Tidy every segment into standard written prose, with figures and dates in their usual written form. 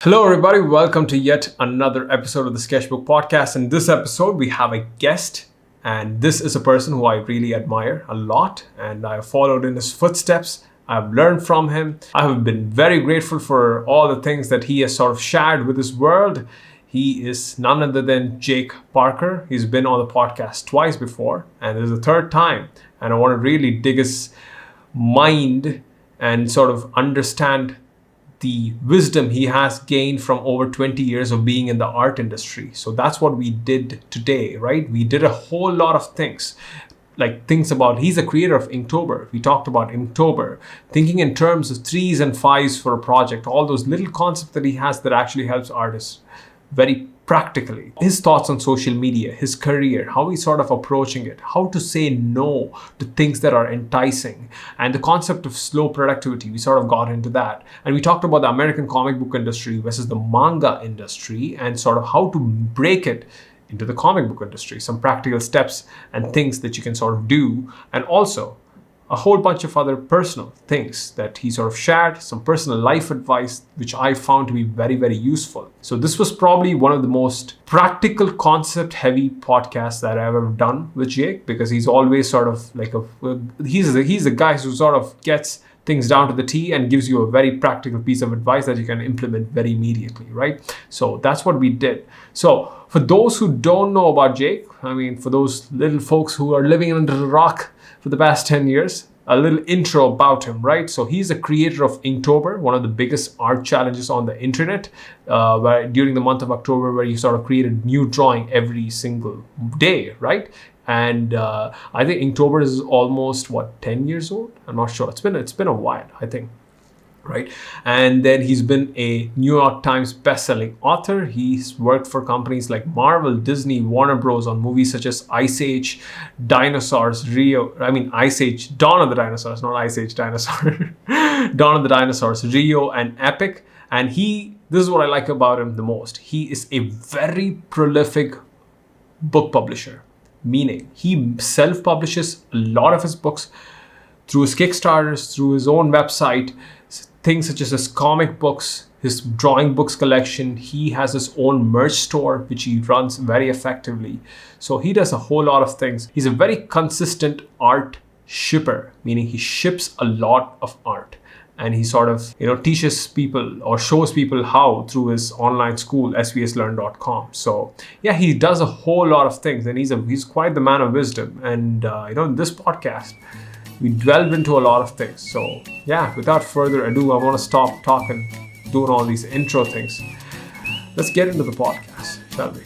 Hello, everybody. Welcome to yet another episode of the Skeshbook podcast. In this episode, we have a guest, and this is a person who I really admire a lot, and I have followed in his footsteps. I've learned from him. I have been very grateful for all the things that he has sort of shared with this world. He is none other than Jake Parker. He's been on the podcast twice before, and this is the third time. And I want to really dig his mind and sort of understand the wisdom he has gained from over 20 years of being in the art industry. So that's what we did today, right? We did a whole lot of things, like things about, he's a creator of Inktober. We talked about Inktober, thinking in terms of 3s and 5s for a project, all those little concepts that he has that actually helps artists very practically. His thoughts on social media, his career, how he's sort of approaching it, how to say no to things that are enticing, and the concept of slow productivity. We sort of got into that. And we talked about the American comic book industry versus the manga industry and sort of how to break it into the comic book industry, some practical steps and things that you can sort of do, and also a whole bunch of other personal things that he sort of shared, some personal life advice, which I found to be very, very useful. So this was probably one of the most practical concept heavy podcasts that I've ever done with Jake, because he's always sort of like he's a guy who sort of gets things down to the T and gives you a very practical piece of advice that you can implement very immediately, right? So that's what we did. So for those who don't know about Jake, I mean, for those little folks who are living under the rock for the past 10 years, a little intro about him, right? So he's a creator of Inktober, one of the biggest art challenges on the internet, where during the month of October, where you sort of create a new drawing every single day, right? And I think Inktober is almost 10 years old. I'm not sure. It's been a while, I think, right? And then he's been a New York Times best-selling author. He's worked for companies like Marvel, Disney, Warner Bros. On movies such as Ice Age, Dinosaurs, Ice Age, Dawn of the Dinosaurs, not Ice Age Dinosaur, Dawn of the Dinosaurs, Rio and Epic. And this is what I like about him the most. He is a very prolific book publisher, meaning he self-publishes a lot of his books through his Kickstarters, through his own website, things such as his comic books, his drawing books collection. He has his own merch store, which he runs very effectively. So he does a whole lot of things. He's a very consistent art shipper, meaning he ships a lot of art. And he sort of, teaches people or shows people how through his online school, svslearn.com. So yeah, he does a whole lot of things, and he's quite the man of wisdom. And in this podcast, we delved into a lot of things. So yeah, without further ado, I want to stop talking, doing all these intro things. Let's get into the podcast, shall we?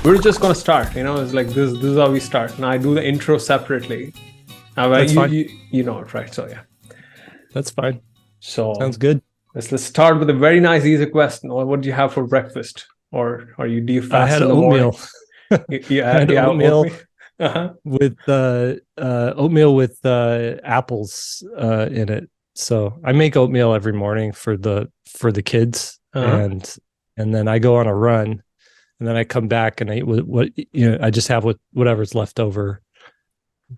We're just going to start, it's like this is how we start. Now I do the intro separately. That's fine. You know it, right? So yeah. That's fine. So sounds good. Let's start with a very nice, easy question. What did you have for breakfast? Or do you fast? I had in the oatmeal. You had oatmeal Uh-huh. With oatmeal with apples in it. So I make oatmeal every morning for the kids, and then I go on a run, and then I come back and I eat I just have whatever's left over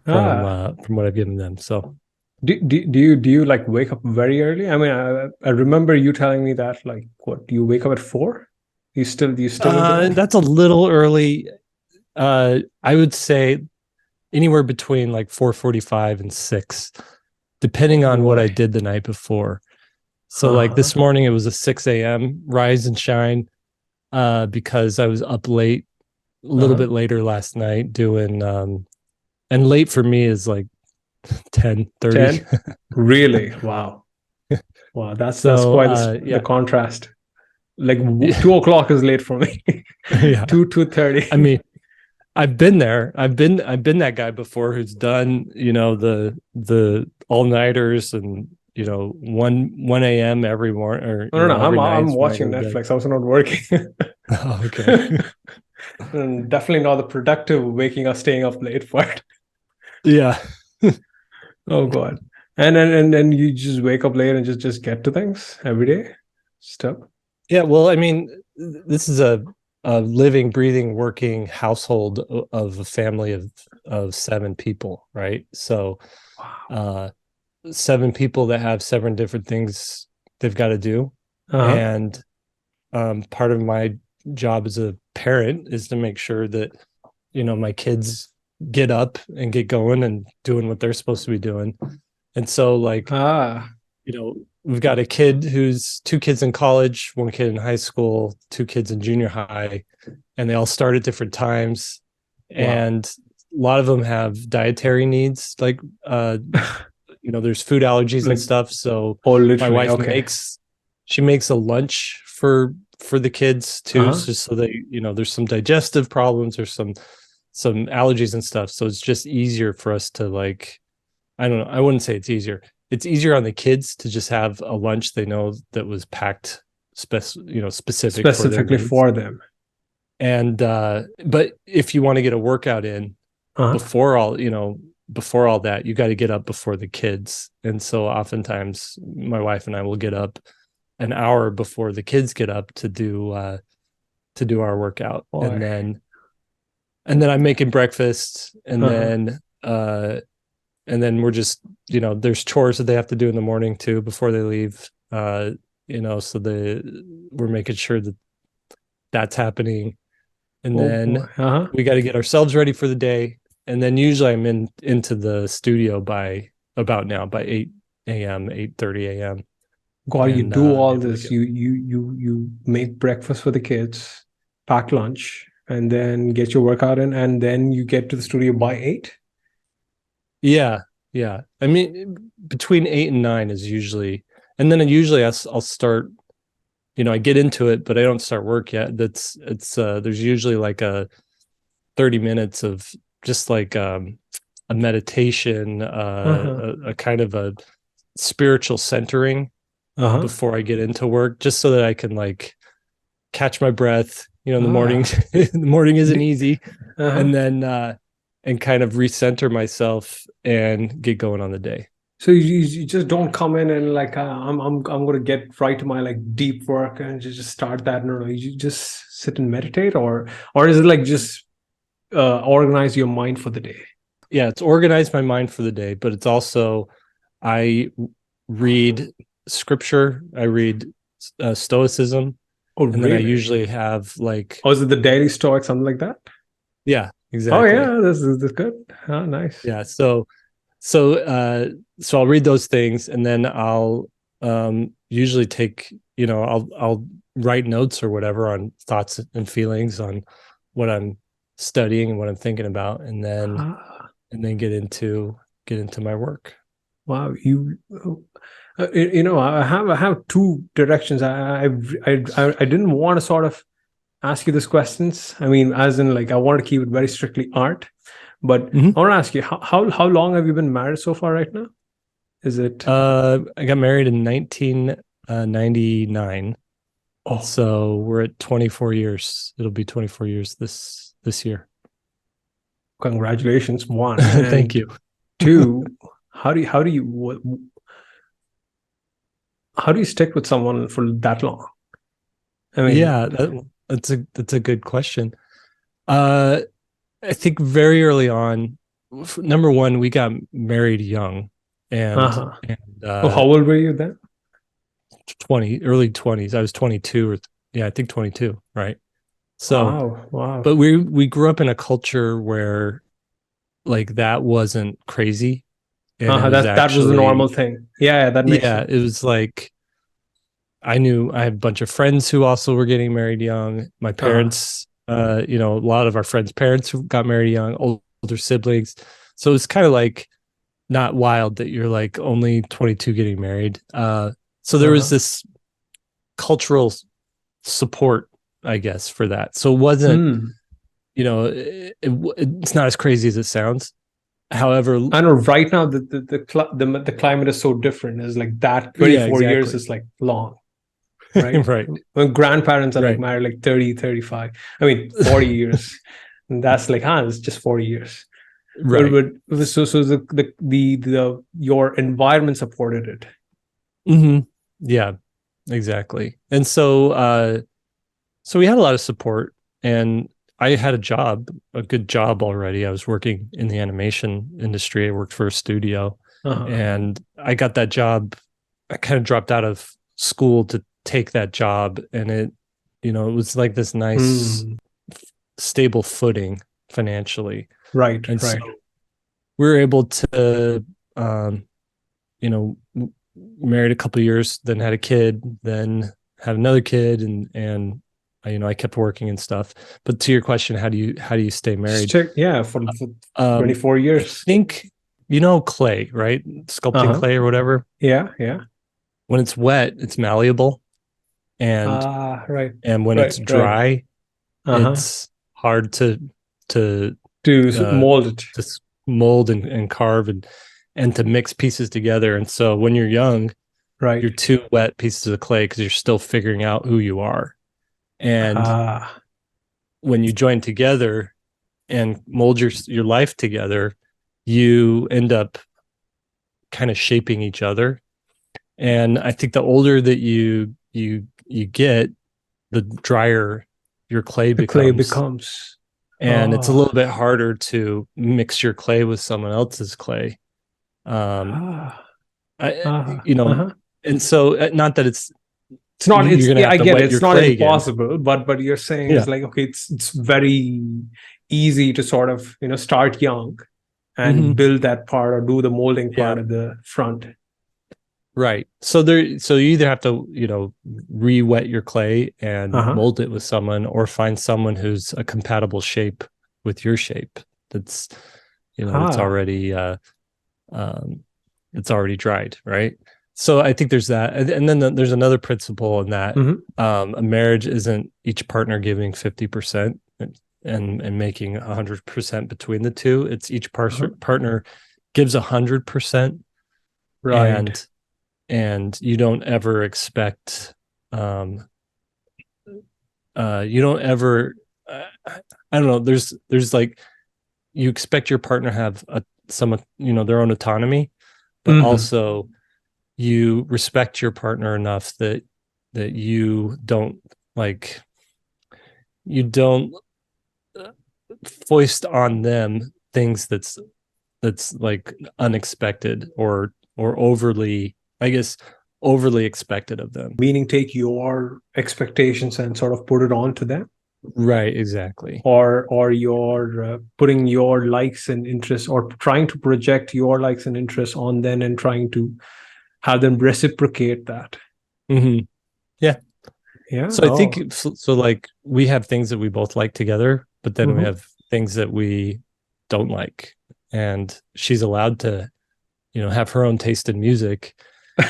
from what I've given them. So. Do you like wake up very early? I mean, I remember you telling me that, like, what, do you wake up at 4? Do you still that's a little early. I would say anywhere between like 4:45 and 6, depending on what I did the night before. So like this morning it was a 6 a.m. rise and shine, because I was up late, a little bit later last night doing and late for me is like 10:30. 10? Really? Wow. That's quite the contrast. Like 2 o'clock is late for me. Yeah. 2:30. I mean, I've been there. I've been that guy before who's done, the all-nighters and 1 a.m. every morning. Or no, I'm watching Netflix. I was not working. Oh, okay. And definitely not the productive waking up, staying up late part. Yeah. Oh God. And then you just wake up late and just get to things every day? Stuff? Yeah, well, I mean, this is a a living, breathing, working household of a family of 7 people, right? So Wow. 7 people that have 7 different things they've got to do. Uh-huh. And part of my job as a parent is to make sure that, my kids get up and get going and doing what they're supposed to be doing. And so like, Ah. we've got a kid who's 2 kids in college, 1 kid in high school, 2 kids in junior high, and they all start at different times. Wow. And a lot of them have dietary needs, like there's food allergies and Like, stuff. So oh, my literally. wife Okay. makes a lunch for the kids too, Uh-huh. just so they, there's some digestive problems or some allergies and stuff. So it's just easier for us to like, I don't know, I wouldn't say it's easier. It's easier on the kids to just have a lunch they know that was packed specific for their Specifically needs. for them. And but if you want to get a workout in Uh-huh. before all that, you got to get up before the kids. And so oftentimes my wife and I will get up an hour before the kids get up to do our workout. Boy. And then I'm making breakfast, Uh-huh. and then we're just, there's chores that they have to do in the morning too before they leave. So we're making sure that that's happening. And Oh boy. then Uh-huh. we got to get ourselves ready for the day. And then usually I'm into the studio by 8 a.m., 8:30 a.m. God, you And do all able to this. get. You make breakfast for the kids, pack lunch, and then get your workout in, and then you get to the studio by 8. Yeah, yeah. I mean, between 8 and 9 is usually, and then usually I'll start. I get into it, but I don't start work yet. There's usually like a 30 minutes of just like a meditation, Uh-huh. a kind of a spiritual centering Uh-huh. before I get into work, just so that I can like catch my breath. In the morning, Ah. the morning isn't easy, Uh-huh. and then and kind of recenter myself and get going on the day. So you just don't come in and like I'm gonna get right to my like deep work and just start that. No, no, you just sit and meditate, or is it like just organize your mind for the day? Yeah, it's organized my mind for the day, but it's also I read scripture, I read stoicism, Oh, and then I really? usually have like, Or is it the daily stoic, something like that? yeah, Oh exactly. yeah, this good. Oh, nice. Yeah, so I'll read those things, and then I'll usually take, I'll write notes or whatever on thoughts and feelings on what I'm studying and what I'm thinking about, and then Ah, my work. wow, I have two directions. I didn't want to sort of ask you these questions. I mean, as in like I want to keep it very strictly art, but Mm-hmm. I want to ask you how long have you been married so far right now? Is it I got married in 1999. oh So we're at 24 years. It'll be 24 years this year. congratulations, one. Thank And you. two, how do you stick with someone for that long? I mean, Yeah, that's a good question. Uh, I think very early on, number one, we got married young, and uh-huh. and Oh, how old were you then? early 20s. I was 22, or yeah, I think 22, right? So, Wow, wow. but we grew up in a culture where like that wasn't crazy, and it Uh-huh. was That was the normal actually, thing. Yeah, that makes yeah, sense. it was like I have a bunch of friends who also were getting married young. My Uh-huh. parents, a lot of our friends' parents who got married young, older siblings. So it's kind of like not wild that you're like only 22 getting married. So there was Uh-huh. this cultural support, I guess, for that. So it wasn't, Mm. it's not as crazy as it sounds. However, I know right now the climate is so different. It's like that yeah, 24 years exactly. is like long, right? Right, When grandparents are like right. married like 30, 35. I mean 40 years. And that's like, it's just 40 years. Right. So the your environment supported it. Hmm. Yeah, exactly. And so we had a lot of support, and I had a good job already. I was working in the animation industry. I worked for a studio, and I got that job. I kind of dropped out of school to take that job, and it was like this nice stable footing financially. Right. And Right. so we were able to, married a couple of years, then had a kid, then had another kid, and I kept working and stuff. But to your question, how do you stay married? For 24 years. I think clay, right? Sculpting clay or whatever. Yeah. When it's wet, it's malleable, and right. and when it's dry, it's hard to mold it, to mold and carve and to mix pieces together. And so when you're young, right, you're two wet pieces of clay because you're still figuring out who you are. And when you join together and mold your life together, you end up kind of shaping each other. And I think the older that you get, the drier your clay becomes. And it's a little bit harder to mix your clay with someone else's clay. And so not that it's not, you're gonna have I to get wet it. your It's not clay impossible, again. but you're saying it's like, okay, it's very easy to sort of, start young and build that part or do the molding part at the front. Right. So you either have to, re-wet your clay and mold it with someone, or find someone who's a compatible shape with your shape. That's, it's already dried. Right. So I think there's that. And then there's another principle in that a marriage isn't each partner giving 50% and making 100% between the two. It's each partner gives 100%. Right. And you don't ever expect I don't know, there's like, you expect your partner to have their own autonomy, but also you respect your partner enough that you don't foist on them things that's like unexpected or overly expected of them. Meaning take your expectations and sort of put it on to them. Right, exactly. Or you're putting your likes and interests, or trying to project your likes and interests on them and trying to have them reciprocate that. Yeah. So I think so like we have things that we both like together, but then we have things that we don't like, and she's allowed to have her own taste in music.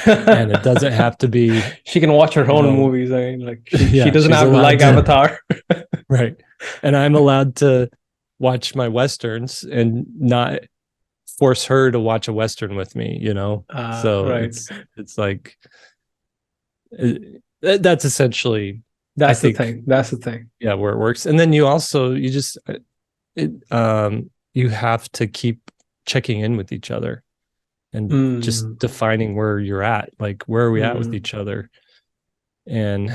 And it doesn't have to be, she can watch her own movies. I mean, like she doesn't have to like Avatar. Right. And I'm allowed to watch my Westerns and not force her to watch a Western with me, so right. it's like that's essentially that's the thing. Yeah, where it works. And then you have to keep checking in with each other and just defining where you're at, like where are we at with each other, and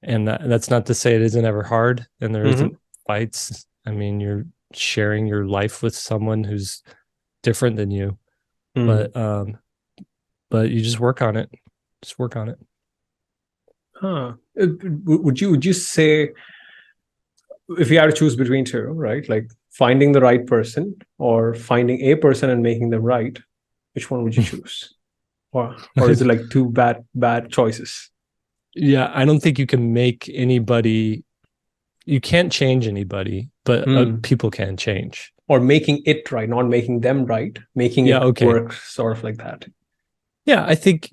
that's not to say it isn't ever hard and there isn't fights. I mean, you're sharing your life with someone who's different than you, but you just work on it. Would you say, if you had to choose between two, right, like finding the right person or finding a person and making them right, which one would you choose? or is it like two bad choices? Yeah, I don't think you can make anybody, you can't change anybody, but people can change. Or making it right, not making them right, making it work, sort of like that. Yeah, I think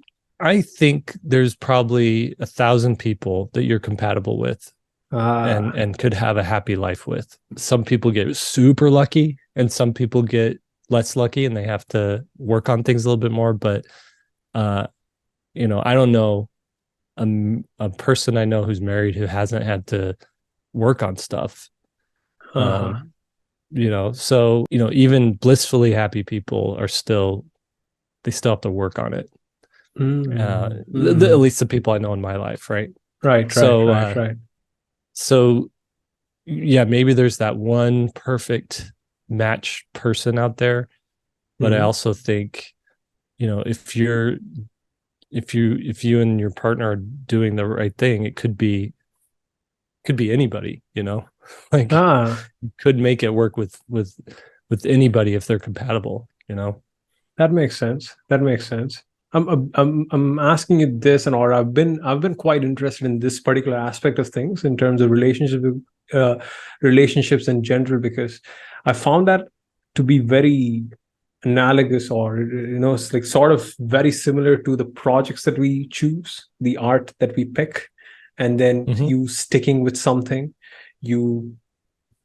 there's probably 1,000 people that you're compatible with and could have a happy life with. Some people get super lucky and some people get less lucky and they have to work on things a little bit more. But, I don't know a person I know who's married who hasn't had to work on stuff. So, even blissfully happy people they still have to work on it. At least the people I know in my life. Right. Right. So yeah, maybe there's that one perfect match person out there, but I also think, if you and your partner are doing the right thing, it could be anybody, like Ah, you could make it work with anybody if they're compatible. that makes sense. That makes sense. I'm asking you this, and or I've been quite interested in this particular aspect of things in terms of uh, relationships in general, because I found that to be very analogous, or it's like sort of very similar to the projects that we choose, the art that we pick, and then Mm-hmm. you sticking with something, you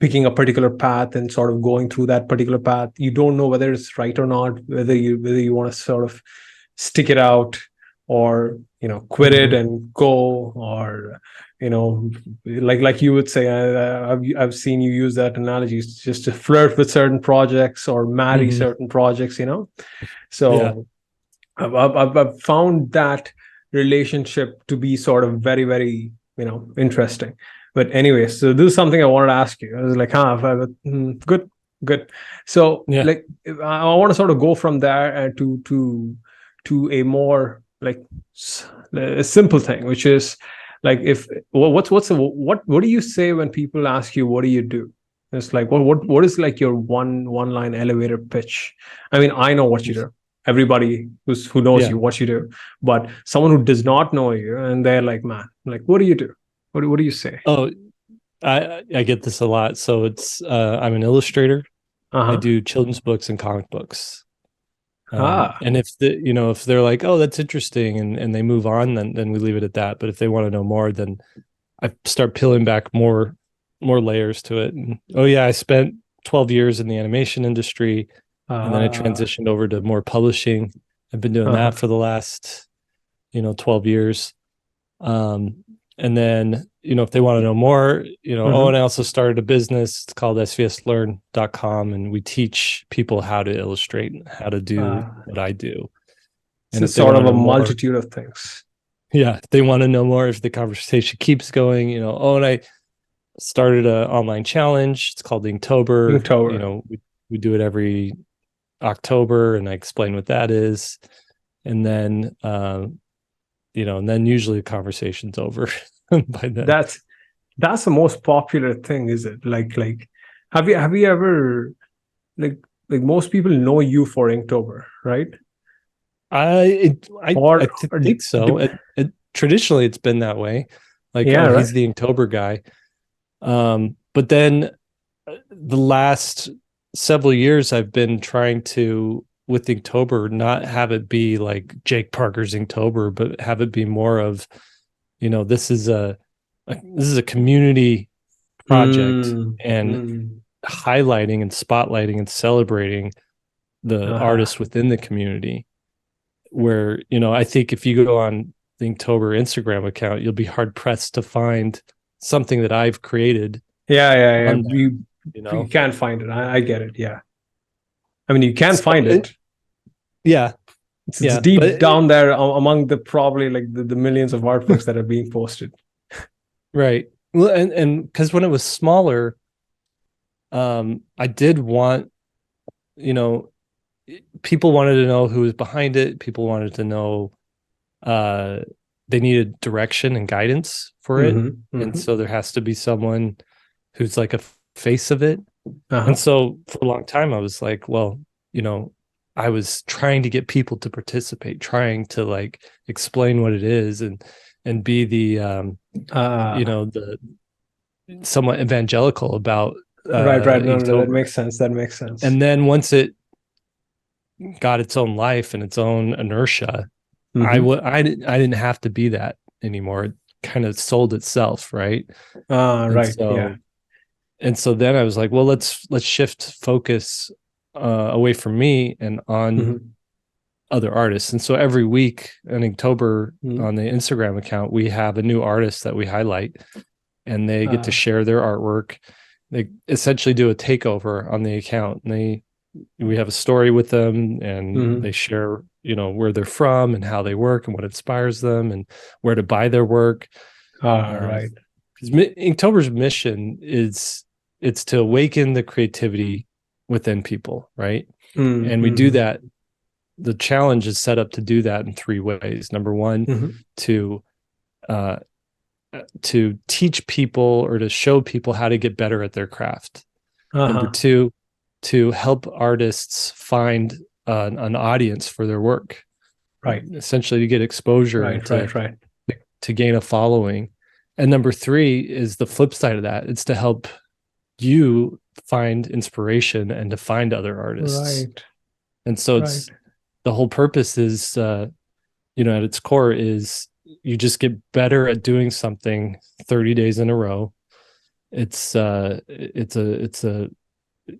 picking a particular path and sort of going through that particular path. You don't know whether it's right or not, whether you want to sort of stick it out, or quit it Mm-hmm. and go, or like you would say, I've seen you use that analogy, just to flirt with certain projects or marry Mm-hmm. certain projects. Yeah. So I've found that relationship to be sort of very, very, interesting. But anyway, so this is something I wanted to ask you. I was like, good, good. So Yeah. like, I want to sort of go from there to a more like a simple thing, which is like, if what do you say when people ask you what do you do? It's like, what is like your one line elevator pitch? I mean, I know what you do. Everybody who knows Yeah. you, what you do, but someone who does not know you, and they're like, man, like, what do you do? What do you say? Oh, I get this a lot. So it's I'm an illustrator. I Uh-huh. do children's books and comic books. Ah. And if they're like, oh, that's interesting, and they move on, then we leave it at that. But if they want to know more, then I start peeling back more layers to it. And oh yeah, I spent 12 years in the animation industry, and then I Ah. transitioned over to more publishing. I've been doing that Uh-huh. for the last 12 years. Um, and then, if they want to know more, oh, Mm-hmm. and I also started a business. It's called svslearn.com. And we teach people how to illustrate, how to do uh, what I do. it's And a if they sort want of to a know more, multitude of things. yeah, if they want to know more, if the conversation keeps going, oh, and I started an online challenge. It's called Inktober. Inktober. We do it every October, and I explain what that is. And then, and then usually the conversation's over by then. That's the most popular thing, is it? Like, have you ever, like most people know you for Inktober, right? I Or think so. Traditionally, it's been that way. Like, yeah, oh, right. he's the Inktober guy. But then the last several years, I've been trying to, with Inktober, not have it be like Jake Parker's Inktober, but have it be more of, this is a community project, Mm, and mm. highlighting and spotlighting and celebrating the Uh-huh. artists within the community. Where, I think if you go on the Inktober Instagram account, you'll be hard pressed to find something that I've created Yeah, yeah, yeah. on there, you You know? can't find it. I get it. Yeah. I mean, you can So, find it. yeah, It's yeah, deep down there, among the probably like the millions of artworks that are being posted. right. Well, and because when it was smaller, I did want, you know, people wanted to know who was behind it. People wanted to know, uh, they needed direction and guidance for it. Mm-hmm. And Mm-hmm. so there has to be someone who's like a face of it. And Uh-huh. so for a long time, I was like, well, you know, I was trying to get people to participate, trying to like explain what it is, and be the Uh, the somewhat evangelical about right, right. No, no, that Inktober. makes sense. That makes sense. And then once it got its own life and its own inertia, Mm-hmm. I didn't have to be that anymore. It kind of sold itself, right? And Right. Yeah. so then I was like, well, let's shift focus away from me and on Mm-hmm. other artists. And so every week in October Mm-hmm. on the Instagram account, we have a new artist that we highlight, and they get to share their artwork. They essentially do a takeover on the account, and we have a story with them, and mm-hmm. they share, where they're from and how they work and what inspires them and where to buy their work. Um, Right. Because Inktober's mission is it's to awaken the creativity within people, right? And we do that. The challenge is set up to do that in 3 ways. Number one, to teach people or to show people how to get better at their craft. Number 2, to help artists find an audience for their work. Right. Essentially to get exposure to gain a following. And number 3 is the flip side of that. It's to help you find inspiration and to find other artists. Right. And so it's the whole purpose is, at its core is you just get better at doing something 30 days in a row. It's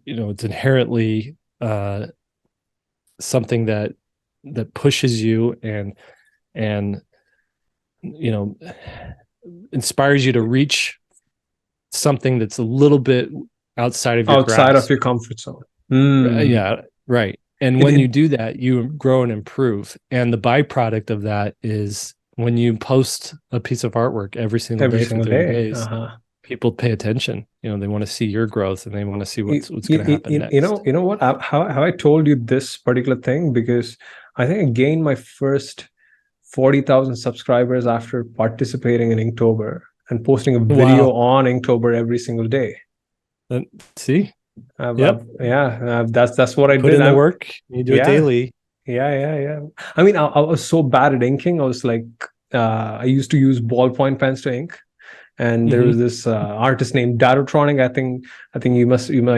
inherently something that pushes you and inspires you to reach something that's a little bit outside of your of your comfort zone. Yeah, right. And when you do that, you grow and improve. And the byproduct of that is when you post a piece of artwork every single day for 30 days, people pay attention. They want to see your growth and they want to see what's going to happen next. You know what? How I told you this particular thing? Because I think I gained my first 40,000 subscribers after participating in Inktober and posting a video on Inktober every single day. See? That's what I put did. In the work. You do it daily. Yeah. I mean, I was so bad at inking. I was like, I used to use ballpoint pens to ink, and there was this artist named Darotronic. I think you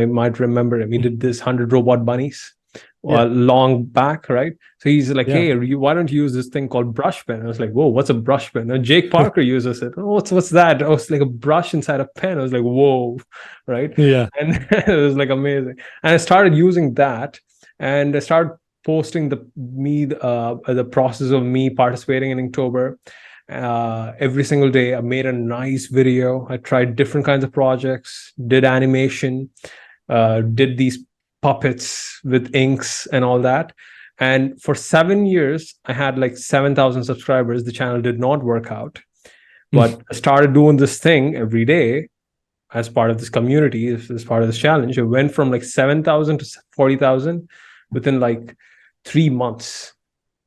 might remember him. He did this 100 robot bunnies long back, right? So he's like, hey, why don't you use this thing called brush pen? I was like, whoa, what's a brush pen? And Jake Parker uses it. Oh, what's that? Oh, it's like a brush inside a pen. I was like, whoa, right? Yeah. And it was like amazing. And I started using that, and I started posting the process of me participating in Inktober every single day. I made a nice video. I tried different kinds of projects, did animation, did these puppets with inks and all that. And for 7 years, I had like 7,000 subscribers. The channel did not work out, but I started doing this thing every day as part of this community, as part of this challenge. It went from like 7,000 to 40,000 within like 3 months.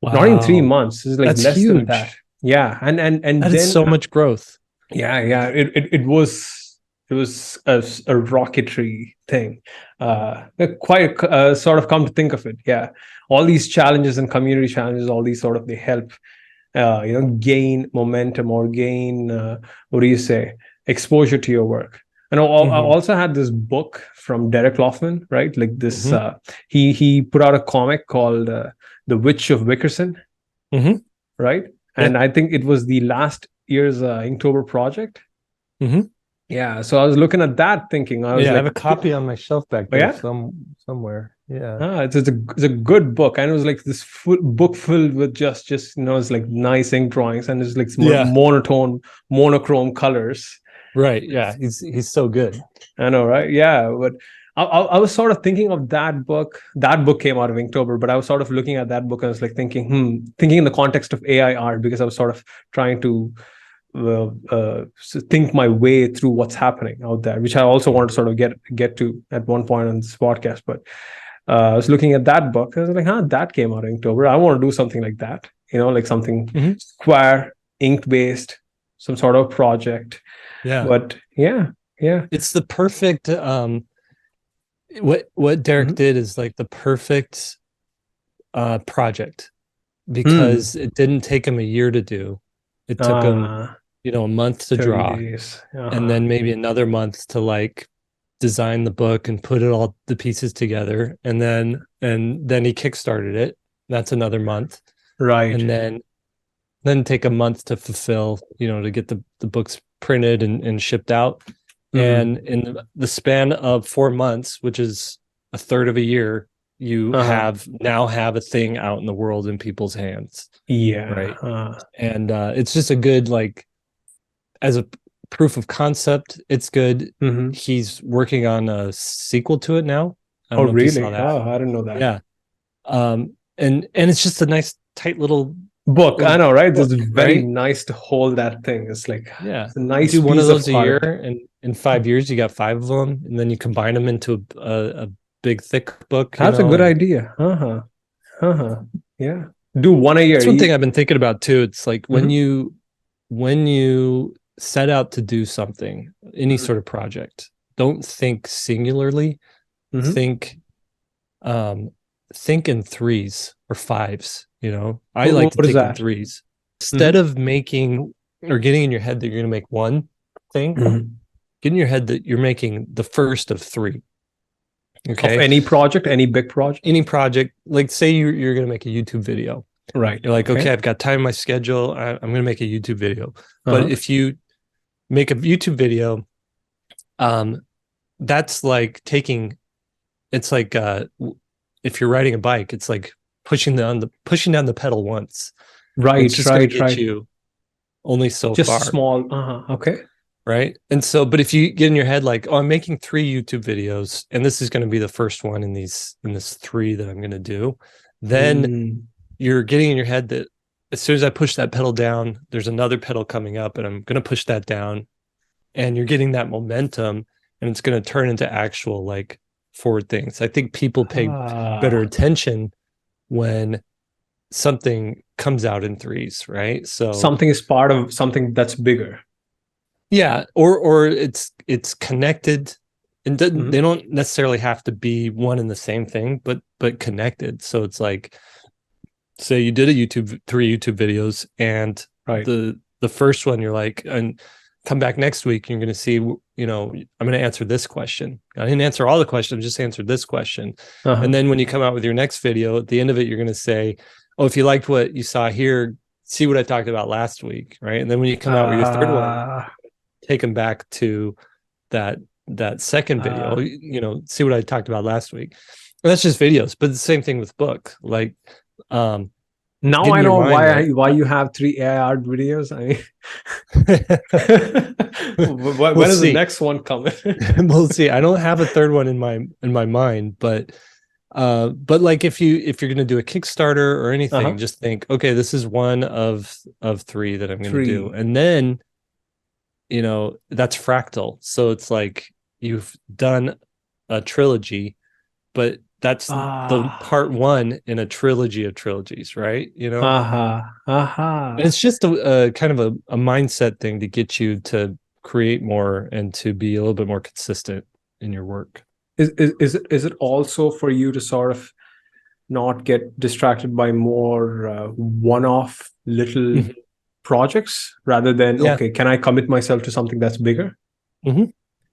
Wow. Not even 3 months. It's like That's less huge. than that. Yeah. And that then is so much growth. Yeah. It was a rocketry thing. Quite sort of come to think of it. Yeah. All these challenges and community challenges, all these sort of, they help, gain momentum or gain, exposure to your work. And I also had this book from Derek Loffman, right? Like this, he put out a comic called The Witch of Wickerson, right? And I think it was the last year's Inktober project. Yeah, so I was looking at that, thinking, I have a copy on my shelf back there somewhere. Yeah, it's a good book, and it was like this book filled with just it's like nice ink drawings, and it's like monochrome colors. Right. Yeah, he's so good. I know, right? Yeah, but I was sort of thinking of that book. That book came out of Inktober, but I was sort of looking at that book and I was like thinking in the context of AI art, because I was sort of trying to think my way through what's happening out there, which I also want to sort of get to at one point on this podcast. But I was looking at that book. I was like, that came out in Inktober. I want to do something like that, like something square, ink-based, some sort of project. Yeah. But yeah. It's the perfect, what Derek did is like the perfect project, because it didn't take him a year to do. It took him, a month to draw, and then maybe another month to like design the book and put all the pieces together, and then he kickstarted it. That's another month, right? And then take a month to fulfill, to get the books printed and shipped out. And in the span of 4 months, which is a third of a year, you have a thing out in the world in people's hands. Yeah. Right. And it's just a good, like, as a proof of concept, it's good. He's working on a sequel to it now. I don't know really? If you saw that. Oh, I didn't know that. Yeah. And it's just a nice, tight little Book, I know, right? It's Book, very right? nice to hold that thing. It's like Yeah. it's a nice Do one of piece of those a year, art. and in 5 years you got 5 of them, and then you combine them into a big thick book, That's a good and idea. Yeah. Do one a year. that's one thing I've been thinking about too. It's like when Mhm. you set out to do something, any Mhm. sort of project, don't think singularly. Mhm. Think think in threes or fives. I like to What is think in that? threes. Instead Mhm. of making or getting in your head that you're going to make one thing, Mhm. get in your head that you're making the first of three. Of Okay. any project, any big project. Any project, like say you're going to make a YouTube video. Right. You're like, Okay. okay, I've got time in my schedule. I'm going to make a YouTube video. But Uh-huh. if you make a YouTube video, um, that's like it's like if you're riding a bike, it's like pushing down the pedal once. And it's Right, just going to right, get right. you only so Just far. small. Okay. Right. And so, but if you get in your head like, oh, I'm making 3 YouTube videos, and this is going to be the first one in this 3 that I'm going to do, then Mm. you're getting in your head that as soon as I push that pedal down, there's another pedal coming up, and I'm going to push that down, and you're getting that momentum, and it's going to turn into actual like forward things. I think people pay better Ah. attention when something comes out in threes, right? So Something is part of something that's bigger. yeah, or it's connected, and Mhm. they don't necessarily have to be one and the same thing, but connected. So it's like, say you did 3 YouTube videos, and Right. the first one you're like, and come back next week, you're going to see, I'm going to answer this question. I didn't answer all the questions, just answered this question. And Uh-huh. then when you come out with your next video, at the end of it, you're going to say, oh, if you liked what you saw here, see what I talked about last week, right? And then when you come out with your third one, Uh, take them back to that second video, uh, see what I talked about last week. And that's just videos, but the same thing with book. Like, Now get in I your know mind that why you have 3 AI art videos. I mean, we'll when is the see. next one coming? We'll see. I don't have a third one in my mind, but like if you're going to do a Kickstarter or anything, Uh-huh. just think, okay, this is one of 3 that I'm going to do. 3. And then that's fractal. So it's like you've done a trilogy, but that's the Ah. part 1 in a trilogy of trilogies, right? Uh-huh. And Uh-huh. it's just a kind of a mindset thing to get you to create more and to be a little bit more consistent in your work. Is it also for you to sort of not get distracted by more one-off little Mhm. projects rather than, Yeah. okay, can I commit myself to something that's bigger? Hmm.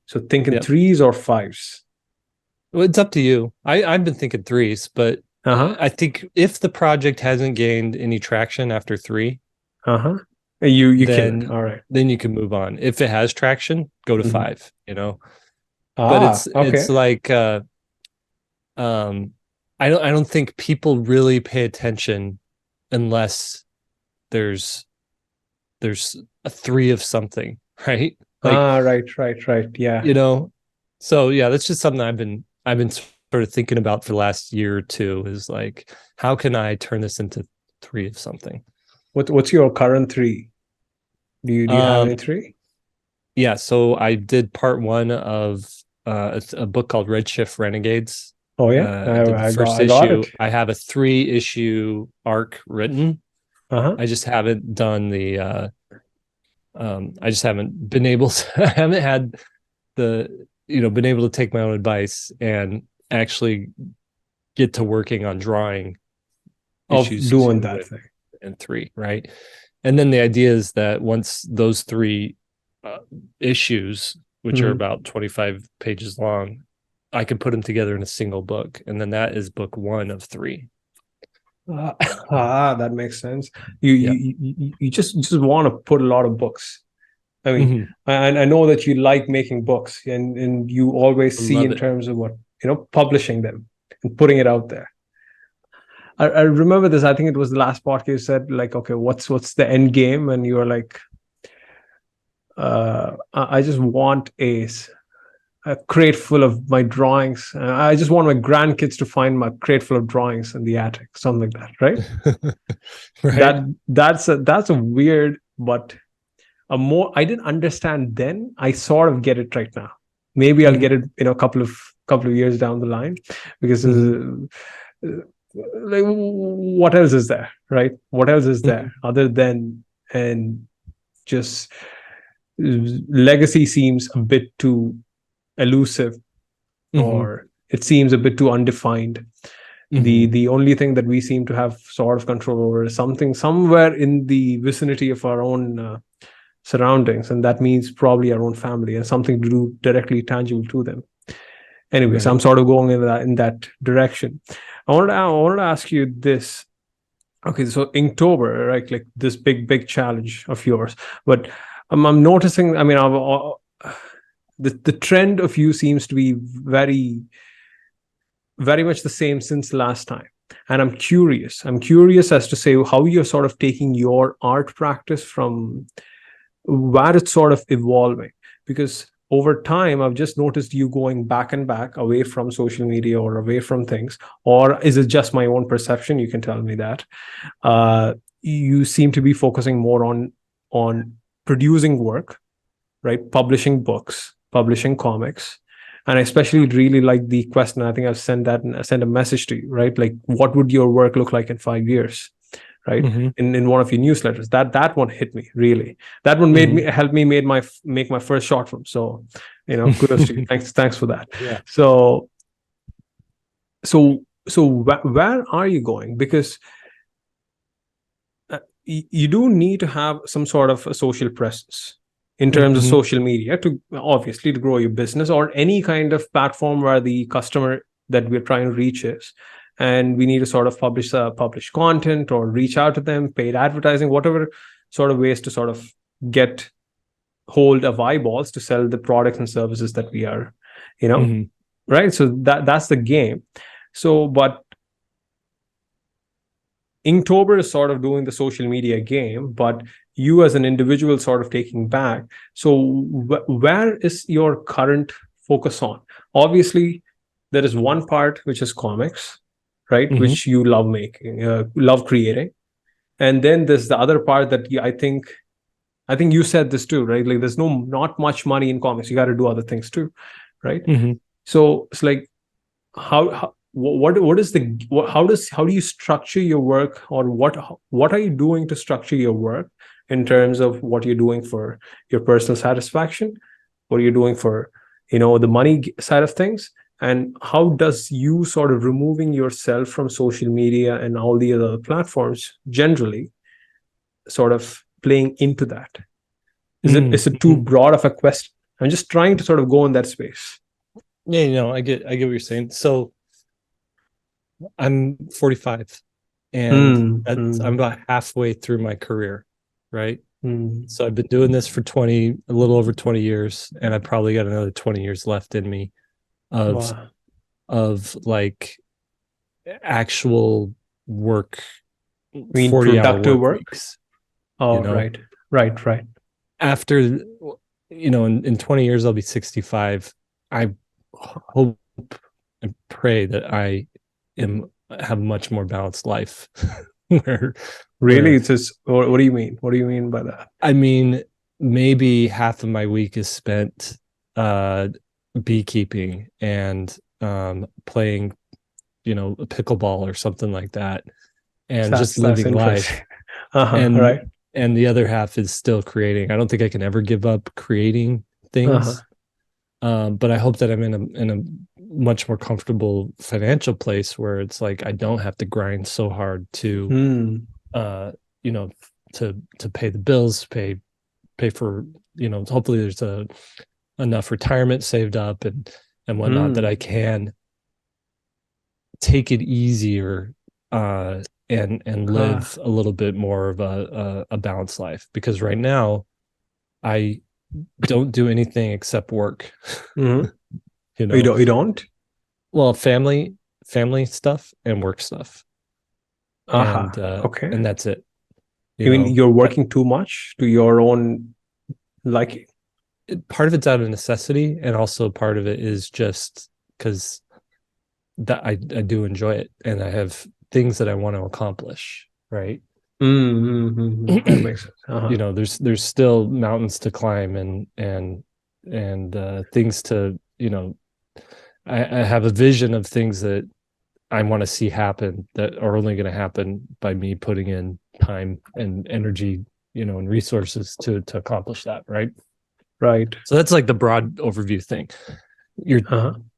So think in Yeah. threes or fives. Well, it's up to you. I've been thinking threes, but Uh-huh. I think if the project hasn't gained any traction after 3, Uh-huh. You kill it. then All right. then you can move on. If it has traction, go to Mhm. 5. But Ah, it's okay. like um I don't think people really pay attention unless there's a 3 of something, right? Like, Ah, right, right, right. Yeah. you know, so yeah, that's just something I've been sort of thinking about for the last year or two, is like, how can I turn this into 3 of something? What's your current 3? Do you have any Um 3? yeah, so I did part 1 of a book called Redshift Renegades. Oh yeah, I did the first I got issue. it. I have a 3-issue arc written. Uh-huh. I just haven't done the I just haven't been able to, I haven't had been able to take my own advice and actually get to working on drawing Of issues doing 2 that thing. and 3, right? And then the idea is that once those 3 uh, issues, which are Mhm. about 25 pages long, I can put them together in a single book, and then that is book 1 of 3. Ah, that makes sense. You Yeah. you just want to put a lot of books. I mean, Mhm. I know that you like making books, and you always I see love in it. terms of what, publishing them and putting it out there. I remember this. I think it was the last podcast you said, like, okay, what's the end game? And you were like, I just want Ace. a crate full of my drawings. I just want my grandkids to find my crate full of drawings in the attic, something like that, right? Right. That's a weird, but a more I didn't understand then. I sort of get it right now. Maybe I'll Mhm. get it in a couple of years down the line, because Mhm. like, what else is there, right? What else is there Mhm. other than, and just legacy seems a bit too elusive, Mhm. or it seems a bit too undefined. Mhm. The only thing that we seem to have sort of control over is something somewhere in the vicinity of our own surroundings, and that means probably our own family, and something to do directly tangible to them. Anyways, Right. I'm sort of going in that direction. I wanted to ask you this. Okay, so Inktober, right? Like this big challenge of yours, but I'm noticing. I mean, the trend of you seems to be very much the same since last time. And I'm curious as to say how you're sort of taking your art practice from where it's sort of evolving. Because over time, I've just noticed you going back and back away from social media or away from things. Or is it just my own perception? You can tell me that. Uh, you seem to be focusing more on producing work, right? Publishing books, publishing comics. And I especially really like the question. I think I've sent a message to you, right? Like, what would your work look like in 5 years? Right. Mhm. In one of your newsletters. That one hit me really. That one made me Mhm. helped me make my first short film. So, kudos to you. Thanks for that. Yeah. So where are you going? Because you do need to have some sort of a social presence in terms of Mhm. social media, to obviously to grow your business, or any kind of platform where the customer that we're trying to reach is, and we need to sort of publish content or reach out to them, paid advertising, whatever sort of ways to sort of get hold of eyeballs to sell the products and services that we are, you know Mhm. right? So that's the game. So, but Inktober is sort of doing the social media game, but you as an individual sort of taking back. So where is your current focus on? Obviously, there is one part which is comics, right? Mhm. Which you love making, love creating, and then there's the other part that I think you said this too, right? Like, there's not much money in comics. You got to do other things too, right? Mhm. So it's like, how what is the how do you structure your work, or what are you doing to structure your work in terms of what you're doing for your personal satisfaction, what you're doing for the money side of things, and how does you sort of removing yourself from social media and all the other platforms generally sort of playing into that? Is it too Mhm. broad of a question? I'm just trying to sort of go in that space. Yeah, I get what you're saying. So I'm 45, and Hmm. I'm Hmm. about halfway through my career, right? Hmm. So I've been doing this for a little over 20 years, and I probably got another 20 years left in me of Wow. like actual work, I mean, 40-hour productive work work. weeks, you Oh, know. right, right, right. After, in 20 years I'll be 65. I hope and pray that I am have a much more balanced life where Really, where it's just. What do you mean? What do you mean by that? I mean, maybe half of my week is spent uh beekeeping and playing, pickleball or something like that, and just That's living interesting. life. and Right. and the other half is still creating. I don't think I can ever give up creating Uh-huh. things. But I hope that I'm in a much more comfortable financial place where it's like I don't have to grind so hard to Hmm. uh you know to pay the bills, pay for, hopefully there's enough retirement saved up and whatnot, that I Hmm. can take it easier, and Ah. live a little bit more of a balanced life, because right now I don't do anything except work. Hmm. you You know don't. You don't. well, family stuff and work stuff, and Aha. Okay. that's it. You mean you're I, working too much to your own liking? part of it's out of necessity, and also part of it is just because that I do enjoy it, and I have things that I want to accomplish, right? That makes sense. You know, there's still mountains to climb, and things to, you know, I have a vision of things that I want to see happen that are only going to happen by me putting in time and energy, you know, and resources to accomplish that, right? Right. So that's like the broad overview thing.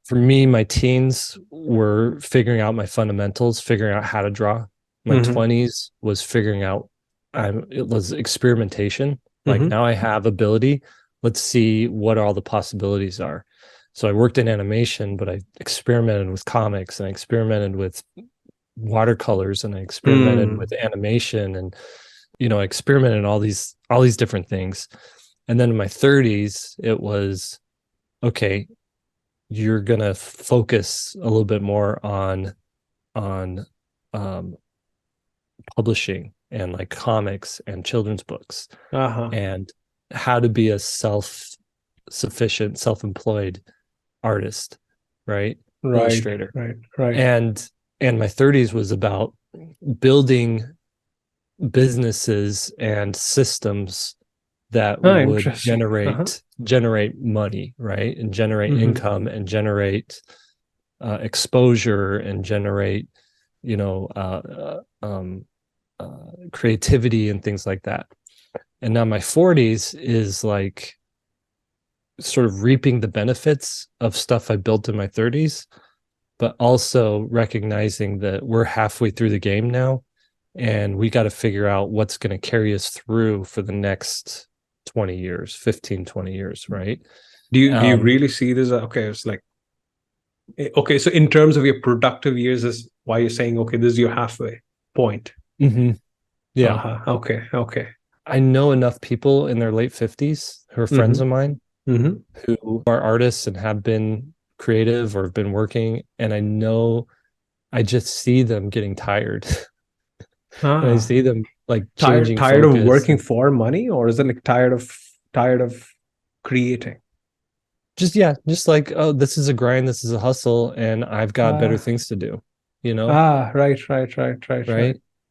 For me, my teens were figuring out my fundamentals, figuring out how to draw. My 20s was figuring out, it was experimentation. Like, now I have ability. Let's see what all the possibilities are. So I worked in animation, but I experimented with comics, and I experimented with watercolors, and I experimented with animation, and, you know, I experimented in all these different things. And then in my 30s, it was, okay, you're gonna focus a little bit more on publishing and like comics and children's books, and how to be a self-sufficient, self-employed artist, right? Illustrator. Right. And my 30s was about building businesses and systems that would generate money, right? And generate income, and generate exposure, and generate, you know, creativity and things like that. And now my 40s is like sort of reaping the benefits of stuff I built in my 30s, but also recognizing that we're halfway through the game now, and we got to figure out what's going to carry us through for the next 20 years, 15, 20 years, right? Do you really see this? Okay, it's like, okay, so in terms of your productive years, is why you're saying, okay, this is your halfway point. Yeah. Okay. I know enough people in their late 50s who are friends of mine who are artists and have been creative or have been working, and I just see them getting tired. And I see them like changing tired focus. of working for money, or is it like tired of creating? Just like, oh, this is a grind, this is a hustle, and I've got better things to do, you know? Right.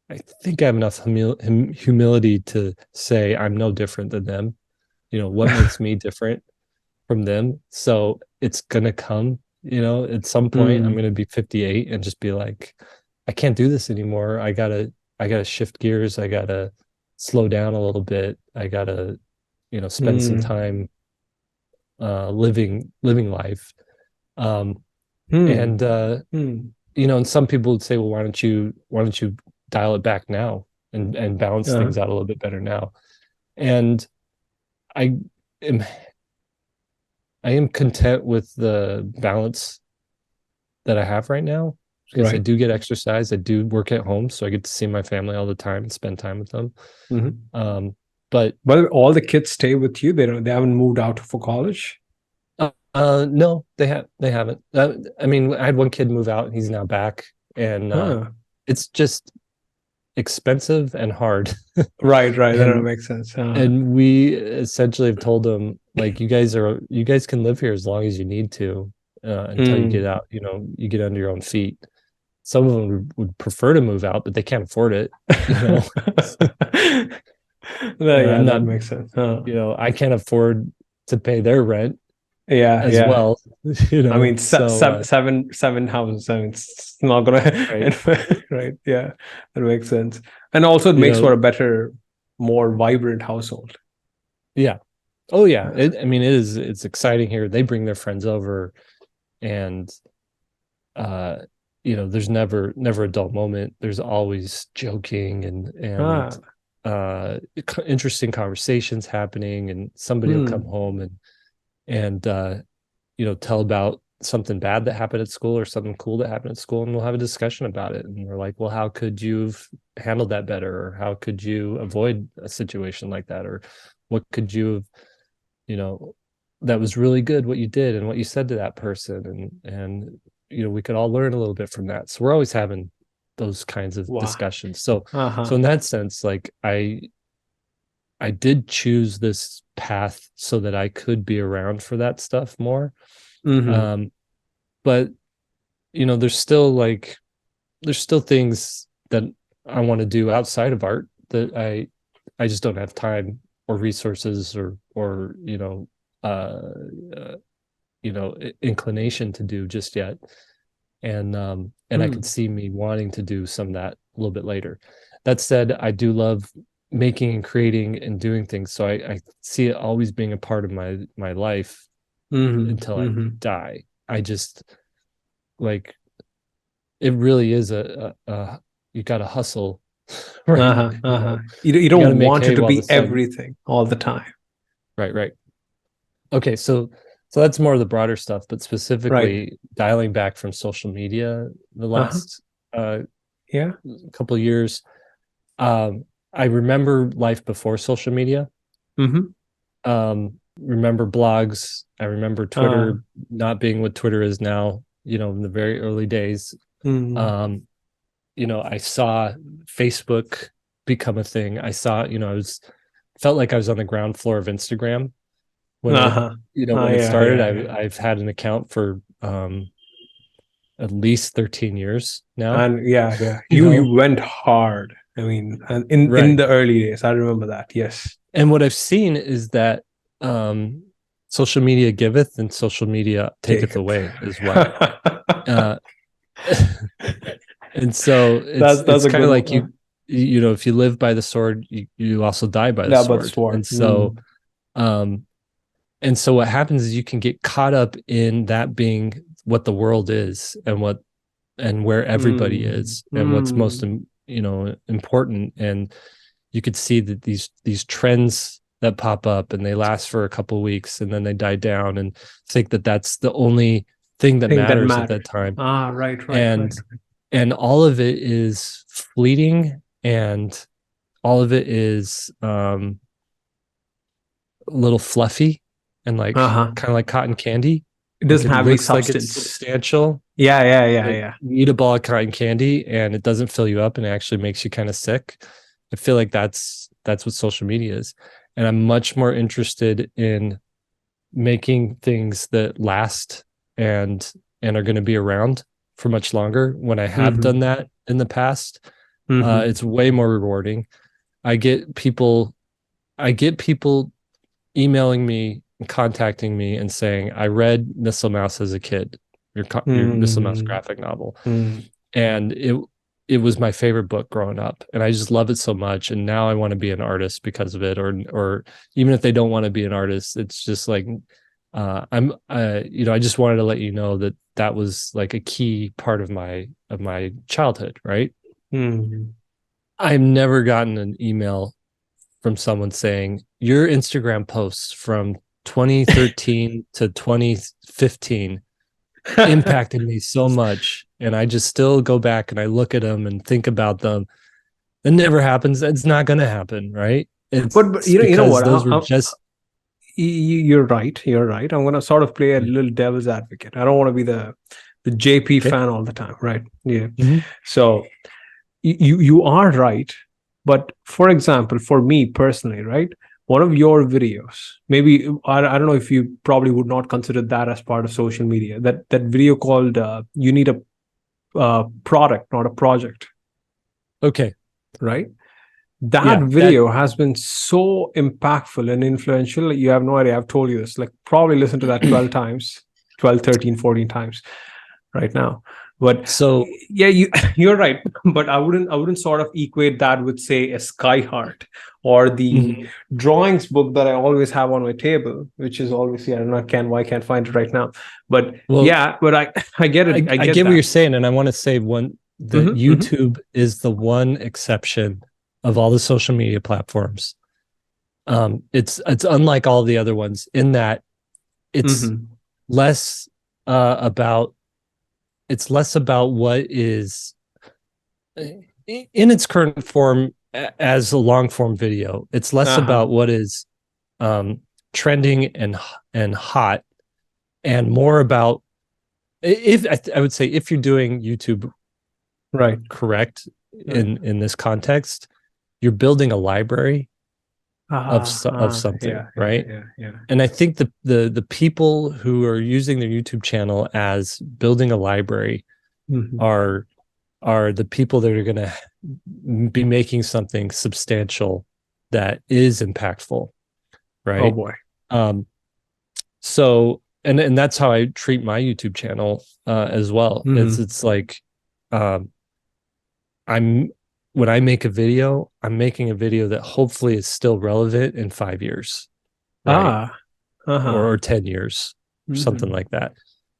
I think I have enough humility to say I'm no different than them. You know, what makes me different from them? So it's gonna come, you know, at some point I'm gonna be 58 and just be like, I can't do this anymore. I gotta shift gears. I gotta slow down a little bit. I gotta, you know, spend some time living life. And you know, and some people would say, well, why don't you dial it back now and balance things out a little bit better now? And I am content with the balance that I have right now, because I do get exercise. I do work at home, so I get to see my family all the time and spend time with them. But all the kids stay with you. They haven't moved out for college. No, they haven't. I mean, I had one kid move out, and he's now back, and it's just expensive and hard. Right. That makes sense. And we essentially have told them, like, you guys can live here as long as you need to, until you get out, you know, you get under your own feet. Some of them would prefer to move out, but they can't afford it, you know. That makes sense. You know, I can't afford to pay their rent as yeah. well, you know. I mean, seven houses. I mean, it's not gonna right. Yeah, that makes sense. And also it makes for a better, more vibrant household. Yeah. Oh yeah. I mean, it's exciting here. They bring their friends over, and you know, there's never a dull moment. There's always joking and interesting conversations happening, and somebody will come home and you know, tell about something bad that happened at school or something cool that happened at school, and we'll have a discussion about it. And we're like, well, how could you have handled that better, or how could you avoid a situation like that, or what could you have, you know, that was really good what you did and what you said to that person, and you know, we could all learn a little bit from that. So we're always having those kinds of discussions. So in that sense, like, I I did choose this path so that I could be around for that stuff more. But there's still things that I want to do outside of art that I just don't have time or resources or inclination to do just yet. And I could see me wanting to do some of that a little bit later. That said, I do love making and creating and doing things. So I see it always being a part of my life until I die. I just like, it really is you got to hustle, right? You don't want it to be everything all the time. Right. Okay, so that's more of the broader stuff, but specifically dialing back from social media the last couple of years. I remember life before social media. Remember blogs. I remember Twitter not being what Twitter is now, in the very early days. I saw Facebook become a thing. I saw, felt like I was on the ground floor of Instagram when it started. I've had an account for at least 13 years now. And you went hard. I mean, in the early days, I remember that. Yes. And what I've seen is that social media giveth and social media taketh away as well. And so it's kind of like if you live by the sword, you also die by the sword. And so what happens is you can get caught up in that being what the world is and where everybody is and what's most important. And you could see that these trends that pop up and they last for a couple of weeks and then they die down and think that that's the only thing that matters at that time. Right. And all of it is fleeting, and all of it is a little fluffy and like kind of like cotton candy. It doesn't have any substance. Like it's substantial. Yeah. You eat a ball of cotton candy and it doesn't fill you up and it actually makes you kind of sick. I feel like that's what social media is. And I'm much more interested in making things that last and are going to be around for much longer. When I have done that in the past, it's way more rewarding. I get people emailing me and contacting me and saying, I read Missile Mouse as a kid, your Missile Mouse graphic novel. And it was my favorite book growing up. And I just love it so much. And now I want to be an artist because of it. Or even if they don't want to be an artist, it's just like, I just wanted to let you know that was like a key part of my childhood. Right. I've never gotten an email from someone saying your Instagram posts from 2013 to 2015 impacted me so much. And I just still go back and I look at them and think about them. It never happens. It's not going to happen. Right. But you know what? Those were just... You're right. I'm going to sort of play a little devil's advocate. I don't want to be the JP fan all the time, right? Yeah. So you are right. But for example, for me personally, right, one of your videos, maybe I don't know if you probably would not consider that as part of social media. That video called "You Need a Product, Not a Project." Okay. Right. That video has been so impactful and influential. You have no idea. I've told you this, like probably listen to that 12 times, 12, 13, 14 times right now. But so you're right. But I wouldn't sort of equate that with, say, a Skyheart or the drawings book that I always have on my table, which is obviously, I don't know, why I can't find it right now. But but I get it. I get what you're saying. And I want to say that YouTube is the one exception of all the social media platforms. It's unlike all the other ones in that it's less about what is in its current form as a long form video. It's less about what is trending and hot, and more about, I would say, if you're doing YouTube correct in this context, you're building a library of something, yeah, yeah, right? yeah, yeah. And I think the people who are using their YouTube channel as building a library Mhm. are the people that are going to be making something substantial that is impactful, Oh right? boy. Um, so and that's how I treat my YouTube channel as well. Mhm. It's like um, I'm when I make a video, I'm making a video that hopefully is still relevant in 5 years, right? Ah, uh-huh. Or 10 years, or something Mhm. like that.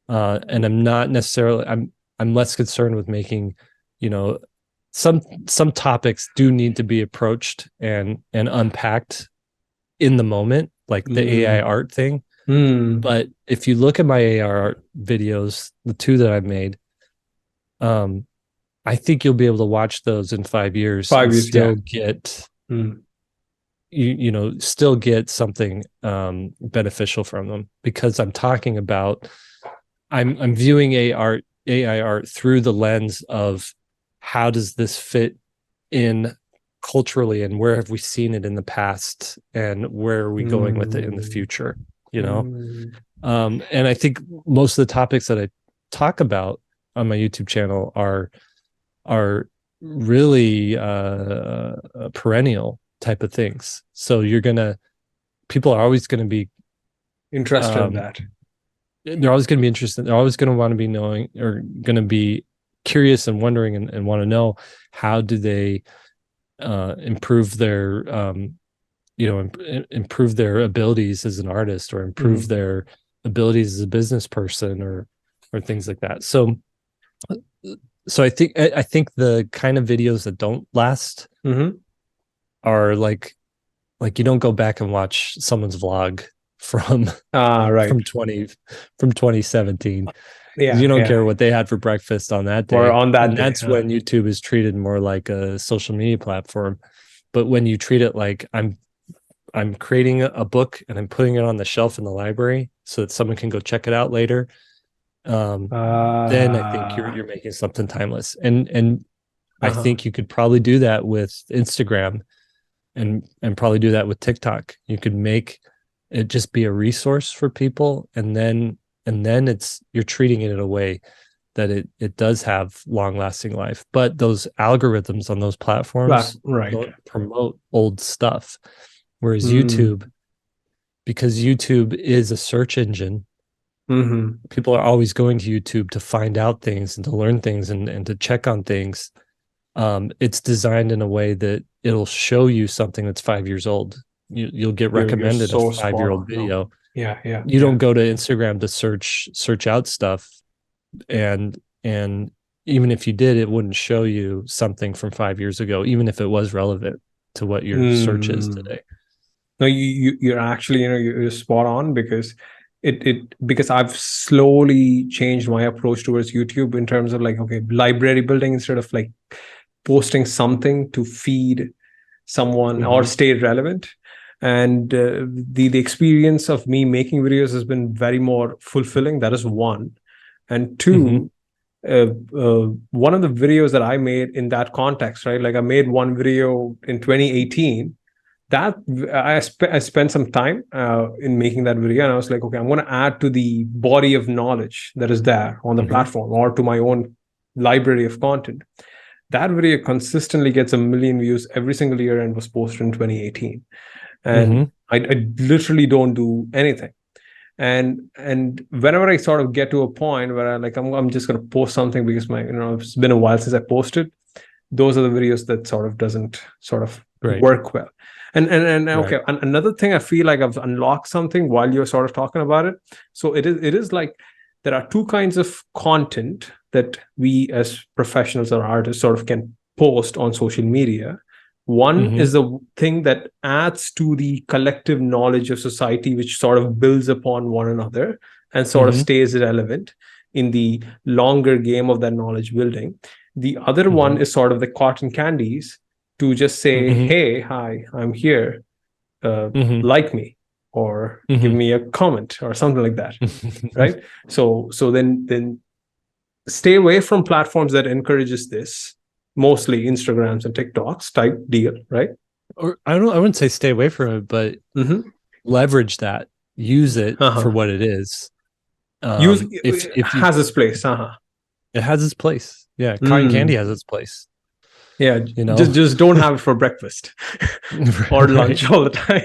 And I'm not necessarily I'm less concerned with making, you know, some topics do need to be approached and unpacked in the moment, like the AI Mm. art thing. Mm. But if you look at my AI art videos, the two that I've made, um, I think you'll be able to watch those in 5 years and 5 years, yeah. still get Mm. still get something beneficial from them, because I'm talking about I'm viewing AI art through the lens of how does this fit in culturally, and where have we seen it in the past, and where are we going with it in the Mm. future, Mm. and I think most of the topics that I talk about on my YouTube channel are really perennial type of things. So people are always going to be Interested in um, that. they're always going to be interested. They're always going to want to be knowing, or going to be curious and wondering, and want to know how do they improve their improve their abilities as an artist, or improve Mm. their abilities as a business person, or things like that. So I think the kind of videos that don't last Mm-hmm. are like you don't go back and watch someone's vlog from Ah, right. from 20 from 2017, because you Yeah, don't yeah. care what they had for breakfast on that Or day. on that And day. that's when YouTube is treated more like a social media platform. But when you treat it like I'm creating a book and I'm putting it on the shelf in the library so that someone can go check it out later, then I think Uh, you're making something timeless. And I uh-huh. think you could probably do that with Instagram, and probably do that with TikTok. You could make it just be a resource for people, and then you're treating it in a way that it does have long lasting life. But those algorithms on those platforms Right. don't promote old stuff, whereas Mm. because YouTube is a search engine, Mm-hmm. people are always going to YouTube to find out things and to learn things, and to check on things. It's designed in a way that it'll show you something that's 5 years old. You'll get You're recommended a so 5 year spot old on. No. video. Yeah, yeah, You yeah. don't go to Instagram to search out stuff, and even if you did, it wouldn't show you something from 5 years ago, even if it was relevant to what your search is Mm. today. No, you're actually, you're spot on, because because I've slowly changed my approach towards YouTube in terms of like, okay, library building, instead of like posting something to feed someone or Mm-hmm. stay relevant. And the experience of me making videos has been very more fulfilling. That is one. And Mm-hmm. two, one of the videos that I made in that context, right? Like I made one video in 2018 that I spent some time in making that video, and I was like, okay, I'm going to add to the body of knowledge that is there on the Mm-hmm. platform, or to my own library of content. That video consistently gets 1 million views every single year and was posted in 2018. And Mm-hmm. I literally don't do anything. And whenever I sort of get to a point where I'm just going to post something because it's been a while since I posted, those are the videos that sort of doesn't sort of Right. work well. And Right. okay, another thing, I feel like I've unlocked something while you're sort of talking about it. So it is like there are two kinds of content that we as professionals or artists sort of can post on social media. One Mm-hmm. is the thing that adds to the collective knowledge of society, which sort of builds upon one another and sort of Mm-hmm. stays relevant in the longer game of that knowledge building. The other Mm-hmm. one is sort of the cotton candies, to just say, Mm-hmm. hey, hi, I'm here, Mm-hmm. like me, or give Mm-hmm. me a comment or something like that, right? So then stay away from platforms that encourages this, mostly Instagrams and TikToks type deal, right? or I wouldn't say stay away from it, but Mm-hmm. leverage that, use it for Uh-huh. what it is. Use If you has its place. Uh-huh. It has its place. Yeah, cotton candy Mm. has its place. Yeah, You just know, just don't have it for breakfast or right? lunch all the time.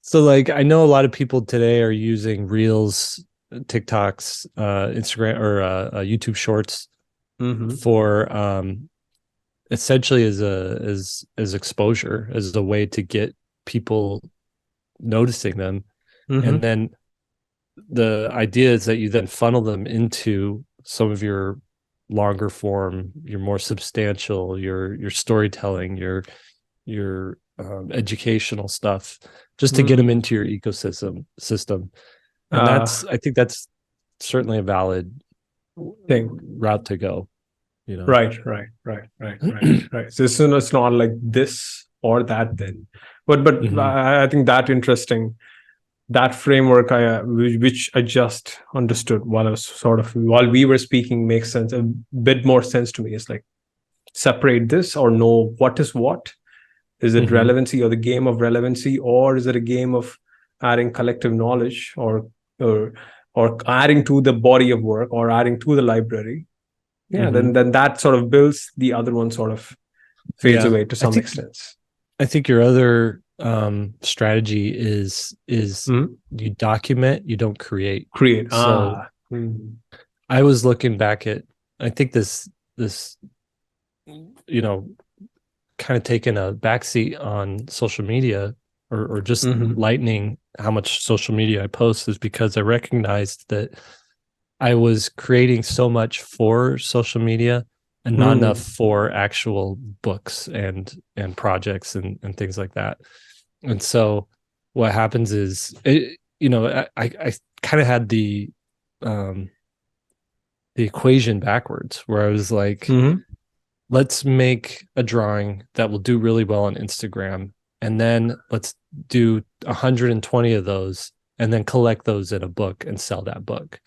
So, like, I know a lot of people today are using Reels, TikToks, Instagram, or YouTube Shorts Mm-hmm. for essentially as exposure, as a way to get people noticing them, and Mm-hmm. then the idea is that you then funnel them into some of your longer form, your more substantial, your storytelling, your educational stuff, just to get them Mm. into your system. And Uh, I think that's certainly a valid thing. route to go, you know. Right. So it's not like this or that then, but Hmm. I think that interesting that framework which I just understood while I was sort of while we were speaking makes sense a bit more sense to me. It's like separate this or know what is what. Is it Hmm. relevancy or the game of relevancy, or is it a game of adding collective knowledge or or adding to the body of work or adding to the library? Yeah, Hmm. then that sort of builds the other one sort of fades Yeah. away to some extent. I think your other strategy is Mhm. you document, you don't create. Create. So I was looking back at, I think this you know, kind of taken a backseat on social media, or just Mm-hmm. lightening how much social media I post, is because I recognized that I was creating so much for social media and not enough Mm. for actual books and projects and things like that. And so what happens is, I kind of had um the equation backwards, where I was like, Mm-hmm. let's make a drawing that will do really well on Instagram, and then let's do 120 of those and then collect those in a book and sell that book,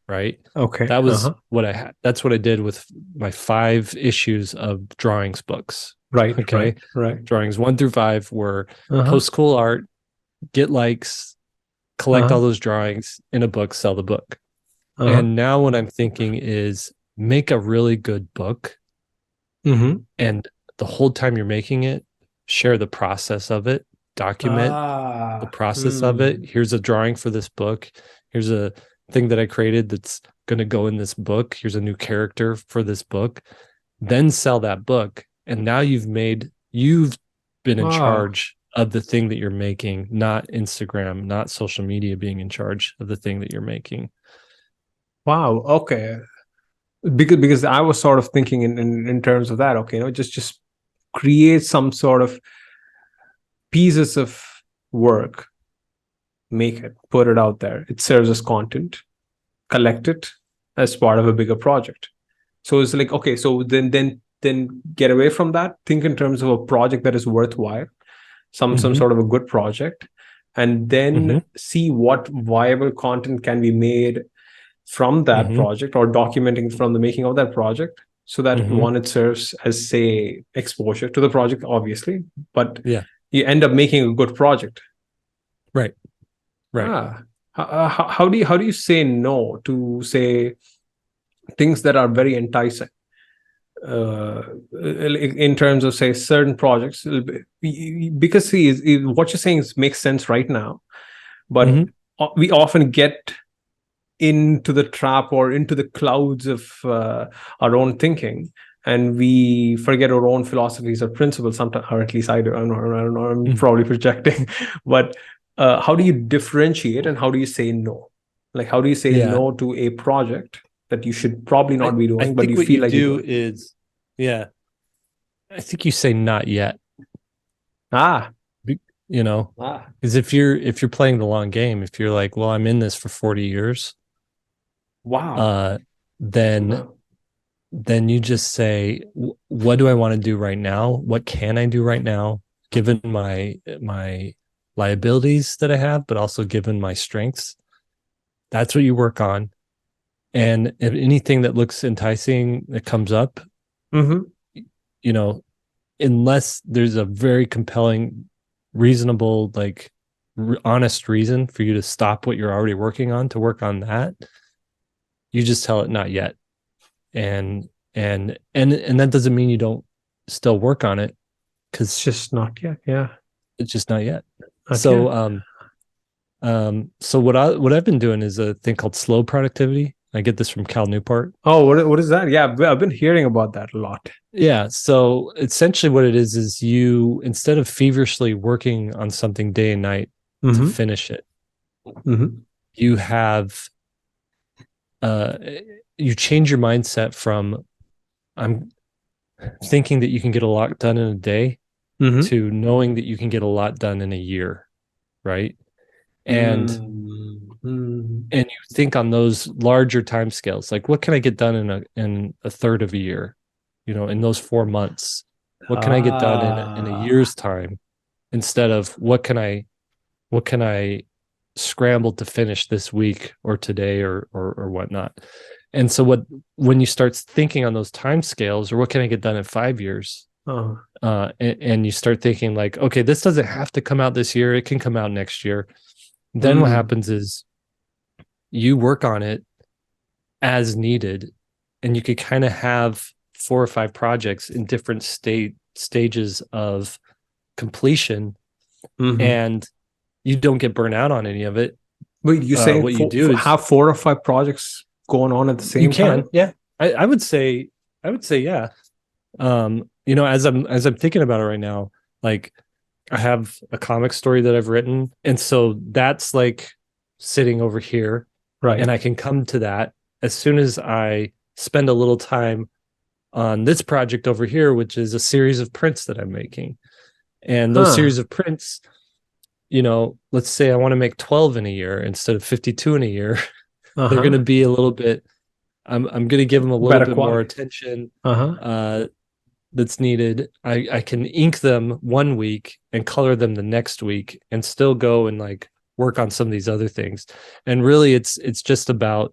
right? Okay. That was Uh-huh. what I had. That's what I did with my 5 issues of drawings books. Right. Okay. Right. Drawings 1 through 5 were Uh-huh. post cool art, get likes, collect Uh-huh. all those drawings in a book, sell the book. Uh-huh. And now what I'm thinking is make a really good book, Mm-hmm. and the whole time you're making it, share the process of it, document the Ah. process of it. Mm. Here's a drawing for this book. Here's a thing that I created that's going to go in this book. Here's a new character for this book. Then sell that book. And now you've been in Ah. charge of the thing that you're making, not Instagram, not social media being in charge of the thing that you're making. Wow. Okay. Because I was sort of thinking in terms of that. Okay, just create some sort of pieces of work, make it, put it out there. It serves as content, collect it as part of a bigger project. So it's like, okay, so then get away from that. Think in terms of a project that is worthwhile, some Mm-hmm. sort of a good project, and then Mm-hmm. see what viable content can be made from that Mm-hmm. project or documenting from the making of that project, so that Mm-hmm. one, it serves as, say, exposure to the project, obviously, but Yeah. you end up making a good project. Right. Right. Ah, how do you say no to, say, things that are very enticing, uh, in terms of, say, certain projects? Because see, what you're saying makes sense right now, but Mm-hmm. we often get into the trap or into the clouds of our own thinking, and we forget our own philosophies or principles sometimes, or at least I don't know, I'm Mm-hmm. probably projecting. But how do you differentiate and how do you say no? Like, how do you say Yeah. no to a project that you should probably not be I doing, but think you what you feel like you're do doing? is, yeah, I think you say not yet. Ah. Be- You know, Ah. because if you're playing the long game, if you're like, well, I'm in this for 40 years, Wow. uh, then Wow. then you just say, what do I want to do right now? What can I do right now, given my liabilities that I have, but also given my strengths? That's what you work on. And if anything that looks enticing that comes up, Mm-hmm. you know, unless there's a very compelling, reasonable, like honest reason for you to stop what you're already working on to work on that, you just tell it not yet. And that doesn't mean you don't still work on it, because It's just not yet. Yeah. it's just not yet. Okay. So what I've been doing is a thing called slow productivity. I get this from Cal Newport. Oh, what is that? Yeah, I've been hearing about that a lot. Yeah. So essentially what it is you, instead of feverishly working on something day and night to finish it, you have, you change your mindset from, I'm thinking that you can get a lot done in a day to knowing that you can get a lot done in a year. Right. And you think on those larger time scales, like what can I get done in a third of a year, in those 4 months? What can I get done in a year's time, instead of what can I scramble to finish this week or today or whatnot? And so when you start thinking on those time scales, or what can I get done in 5 years? And you start thinking like, okay, this doesn't have to come out this year. It can come out next year. Then what happens is you work on it as needed, and you could kind of have 4 or 5 projects in different stages of completion, and you don't get burnt out on any of it. Wait, you saying what you do is have 4 or 5 projects going on at the same time? Yeah. I would say yeah. As I'm thinking about it right now, like I have a comic story that I've written, and so that's like sitting over here, right? And I can come to that as soon as I spend a little time on this project over here, which is a series of prints that I'm making. And those series of prints, let's say I want to make 12 in a year instead of 52 in a year. They're going to be a little bit, I'm going to give them a little bit more attention that's needed. I can ink them one week and color them the next week and still go and like work on some of these other things. And really it's just about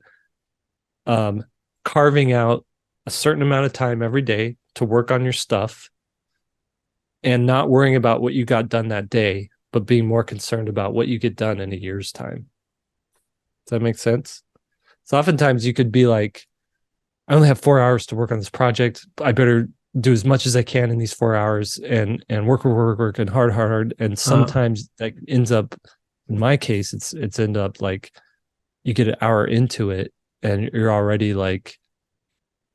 carving out a certain amount of time every day to work on your stuff, and not worrying about what you got done that day, but being more concerned about what you get done in a year's time. Does that make sense? So oftentimes you could be like, I only have 4 hours to work on this project. I better do as much as I can in these 4 hours and work and hard. And sometimes that ends up, in my case, it's end up like you get an hour into it and you're already like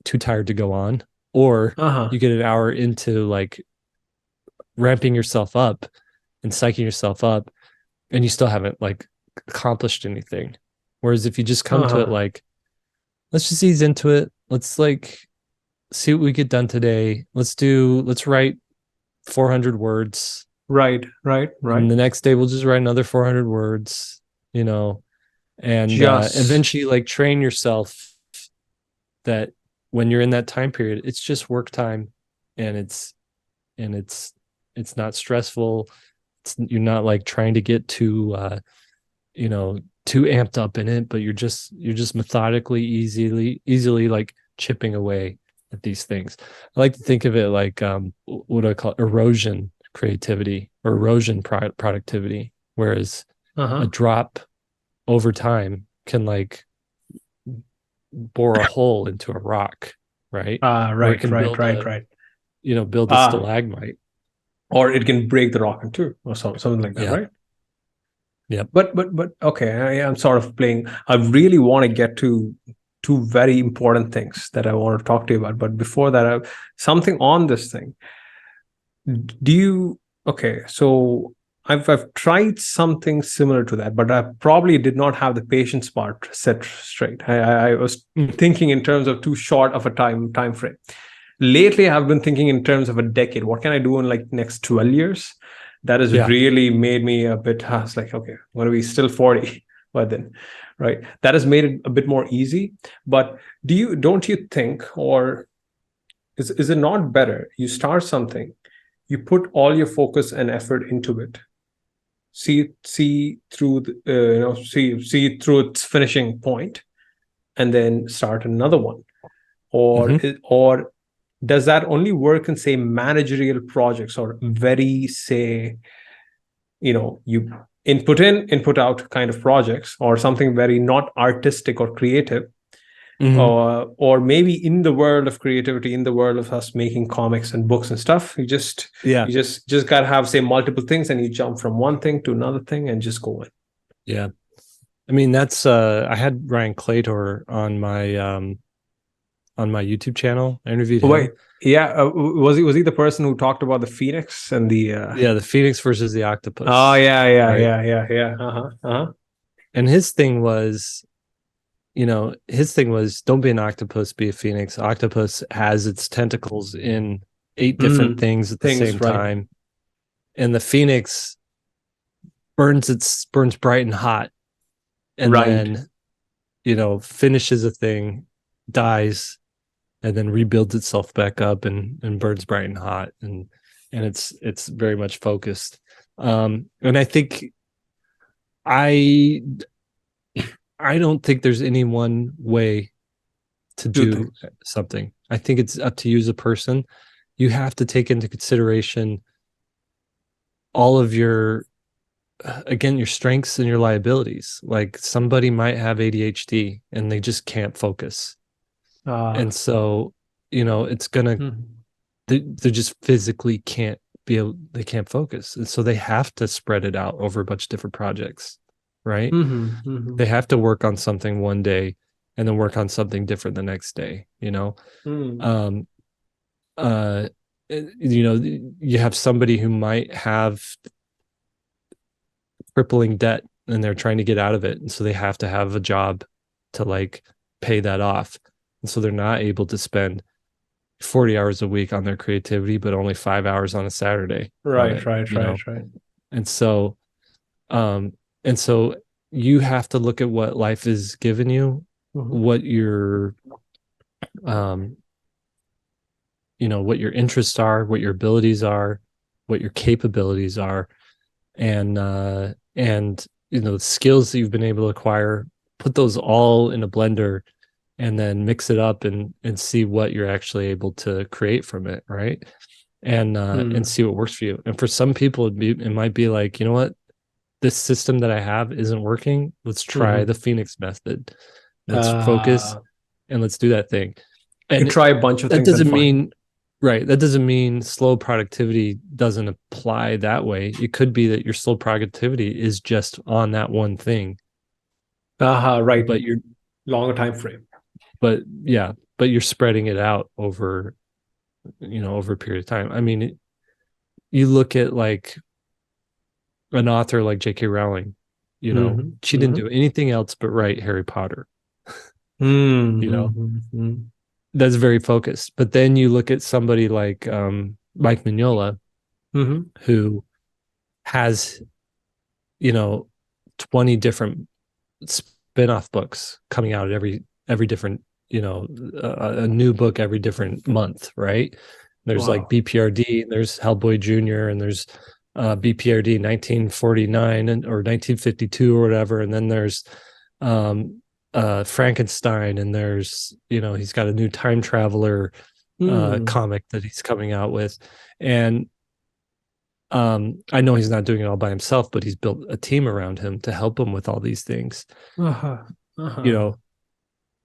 too tired to go on, or you get an hour into like ramping yourself up and psyching yourself up, and you still haven't like accomplished anything. Whereas if you just come to it like, let's just ease into it. Let's like see what we get done today. Let's write 400 words. Right. And the next day we'll just write another 400 words, and eventually like train yourself that when you're in that time period, it's just work time, and it's not stressful. You're not like trying to get too amped up in it, but you're just methodically, easily like chipping away at these things. I like to think of it like what I call erosion creativity or erosion productivity, whereas a drop over time can like bore a hole into a rock, right? Right. Build a stalagmite, or it can break the rock in two, or something like that, right? Yeah. But okay, I'm sort of playing. I really want to get to 2 very important things that I want to talk to you about. But before that, something on this thing. So I've tried something similar to that, but I probably did not have the patience part set straight. I was thinking in terms of too short of a time frame. Lately, I've been thinking in terms of a decade. What can I do in like next 12 years? That has really made me a bit, I was like, okay, I'm going to be still 40 by then, right? That has made it a bit more easy. But don't you think, or is it not better? You start something, you put all your focus and effort into it, see through see through its finishing point, and then start another one, or does that only work in, say, managerial projects or very, say, you input in, input out kind of projects, or something very not artistic or creative, Mhm. or maybe in the world of creativity, in the world of us making comics and books and stuff, Yeah. you just gotta have, say, multiple things, and you jump from one thing to another thing and just go in. Yeah. I mean, that's I had Ryan Claytor on my YouTube channel. I interviewed Oh, wait, him. yeah, was he the person who talked about the phoenix and the Yeah, the Phoenix versus the oh, octopus. yeah, yeah, Right. yeah, yeah, yeah, uh-huh. And his thing was don't be an octopus, be a phoenix. Octopus has its tentacles in 8 different Mm, things at the things, same right, time. And the phoenix burns bright and hot, and right. then, finishes a thing, dies, and then rebuilds itself back up and burns bright and hot, and it's very much focused. And I think I I don't think there's any one way to Do do things. something. I think it's up to you as a person. You have to take into consideration all of your, again, your strengths and your liabilities. Like somebody might have ADHD and they just can't focus. uh And so, it's gonna, mhm, they just physically can't they can't focus. And so they have to spread it out over a bunch of different projects, right? mhm, mhm, They have to work on something one day and then work on something different the next day, mm. um uh you have somebody who might have crippling debt and they're trying to get out of it, and so they have to have a job to like pay that off, and so they're not able to spend 40 hours a week on their creativity but only 5 hours on a Saturday on Right, it, right, right, right. and so um and so you have to look at what life is giving you, Mhm. what your um what your interests are, what your abilities are, what your capabilities are, and the skills that you've been able to acquire, put those all in a blender and then mix it up and see what you're actually able to create from it, right? And Mm. see what works for you. And for some people it might be like, you know what, this system that I have isn't working, let's try the Mhm. Phoenix method, let's focus uh and let's do that thing. you And try a bunch of that things and doesn't find. mean, right, that doesn't mean slow productivity doesn't apply that way. It could be that your slow productivity is just on that one thing, Right. but you're Longer time frame. but yeah, but you're spreading it out over, over a period of time. I mean, you look at like an author like J.K. Rowling, Mm-hmm. she didn't Mm-hmm. do anything else but write Harry Potter. you know Mm-hmm. that's very focused. But then you look at somebody like Mike Mignola, Mm-hmm. who has, you know 20 different spin-off books coming out at every different, a new book every different month, right? There's like Wow. BPRD, and there's Hellboy Jr., and there's BPRD 1949 or 1952 or whatever, and then there's um Frankenstein, and there's, he's got a new time traveler Mm. comic that he's coming out with. And I know he's not doing it all by himself, but he's built a team around him to help him with all these things. Uh-huh. You Uh-huh. know,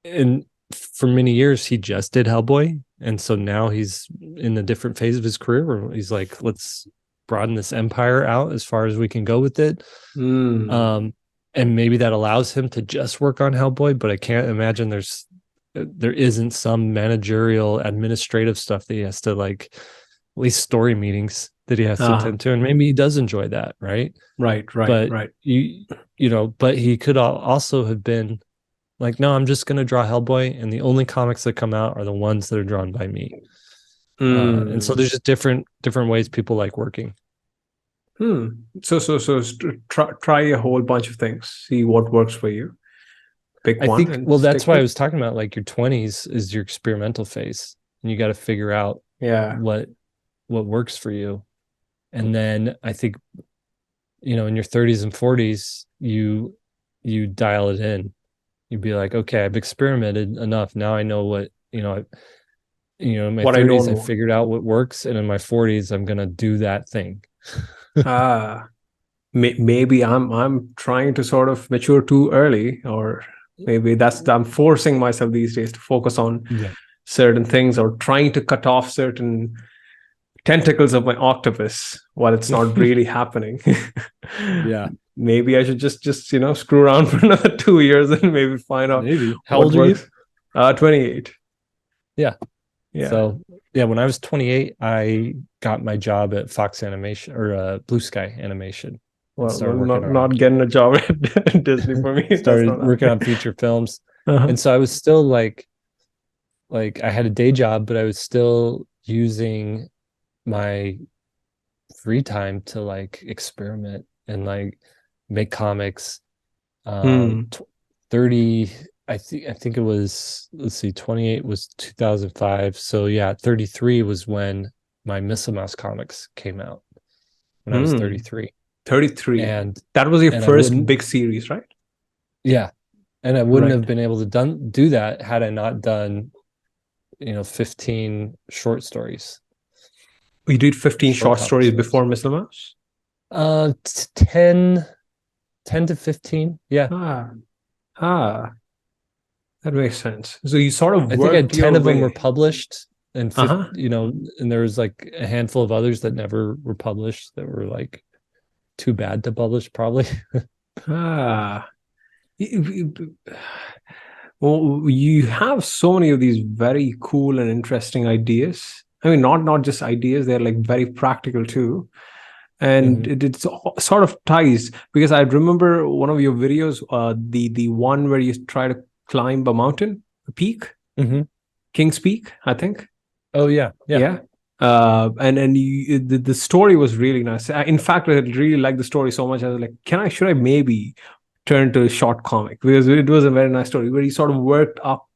and for many years he just did Hellboy, and so now he's in a different phase of his career where he's like, let's broaden this empire out as far as we can go with it. Mm. Um, and maybe that allows him to just work on Hellboy, but I can't imagine there isn't some managerial administrative stuff that he has to, like, at least story meetings that he has to Uh-huh. attend to, and maybe he does enjoy that, right? Right, right, But right. but he could also have been like, no, I'm just going to draw Hellboy, and the only comics that come out are the ones that are drawn by me. And so Mm. there's just different ways people like working. Hmm. Try a whole bunch of things. See what works for you. Pick I one think, and well, that's stick why I with it. was talking about, like, your 20s is your experimental phase, and you got to figure out Yeah. what works for you. And then I think, in your 30s and 40s, you dial it in. You'd be like, okay, I've experimented enough. Now I know what, In my What I 30s, don't I want. figured out what works, and in my 40s, I'm gonna do that thing. Ah, maybe I'm trying to sort of mature too early, or maybe I'm forcing myself these days to focus on Yeah. certain things, or trying to cut off certain tentacles of my octopus while it's not really happening. Yeah. Maybe I should just screw around for another 2 years and maybe find out Maybe. How what old are you? works. 28. Yeah. Yeah. So yeah, when I was 28, I got my job at Fox Animation or Blue Sky Animation and Well, started working not on getting a job at Disney for me. That's started not working on happening. feature films. Uh-huh. And so I was still like I had a day job, but I was still using my free time to like experiment and like make comics. Uh Hmm. 30 I think it was, let's see, 28 was 2005. So yeah, 33 was when my Missile Mouse comics came out, when I was Hmm. 33. 33. And That was your and I first wouldn't big series, right? yeah, and I wouldn't Right. have been able to do that had I not done 15 short stories, You did 15 short short comic stories stories. before Mr. Mouse? 10 to 15. Yeah. Ah, ah, that makes sense. So you sort of I think I had worked 10 your of them were way. published, and Uh-huh. and there was like a handful of others that never were published that were like too bad to publish, probably. Ah. Well, you have so many of these very cool and interesting ideas. I mean, not just ideas; they're like very practical too. And Hmm. it's sort of ties, because I remember one of your videos, the one where you try to climb a mountain, a peak, Hmm. King's Peak, I think. Oh yeah, yeah. Yeah. And the story was really nice. In fact, I really liked the story so much. I was like, should I maybe turn to a short comic, because it was a very nice story where he sort of worked up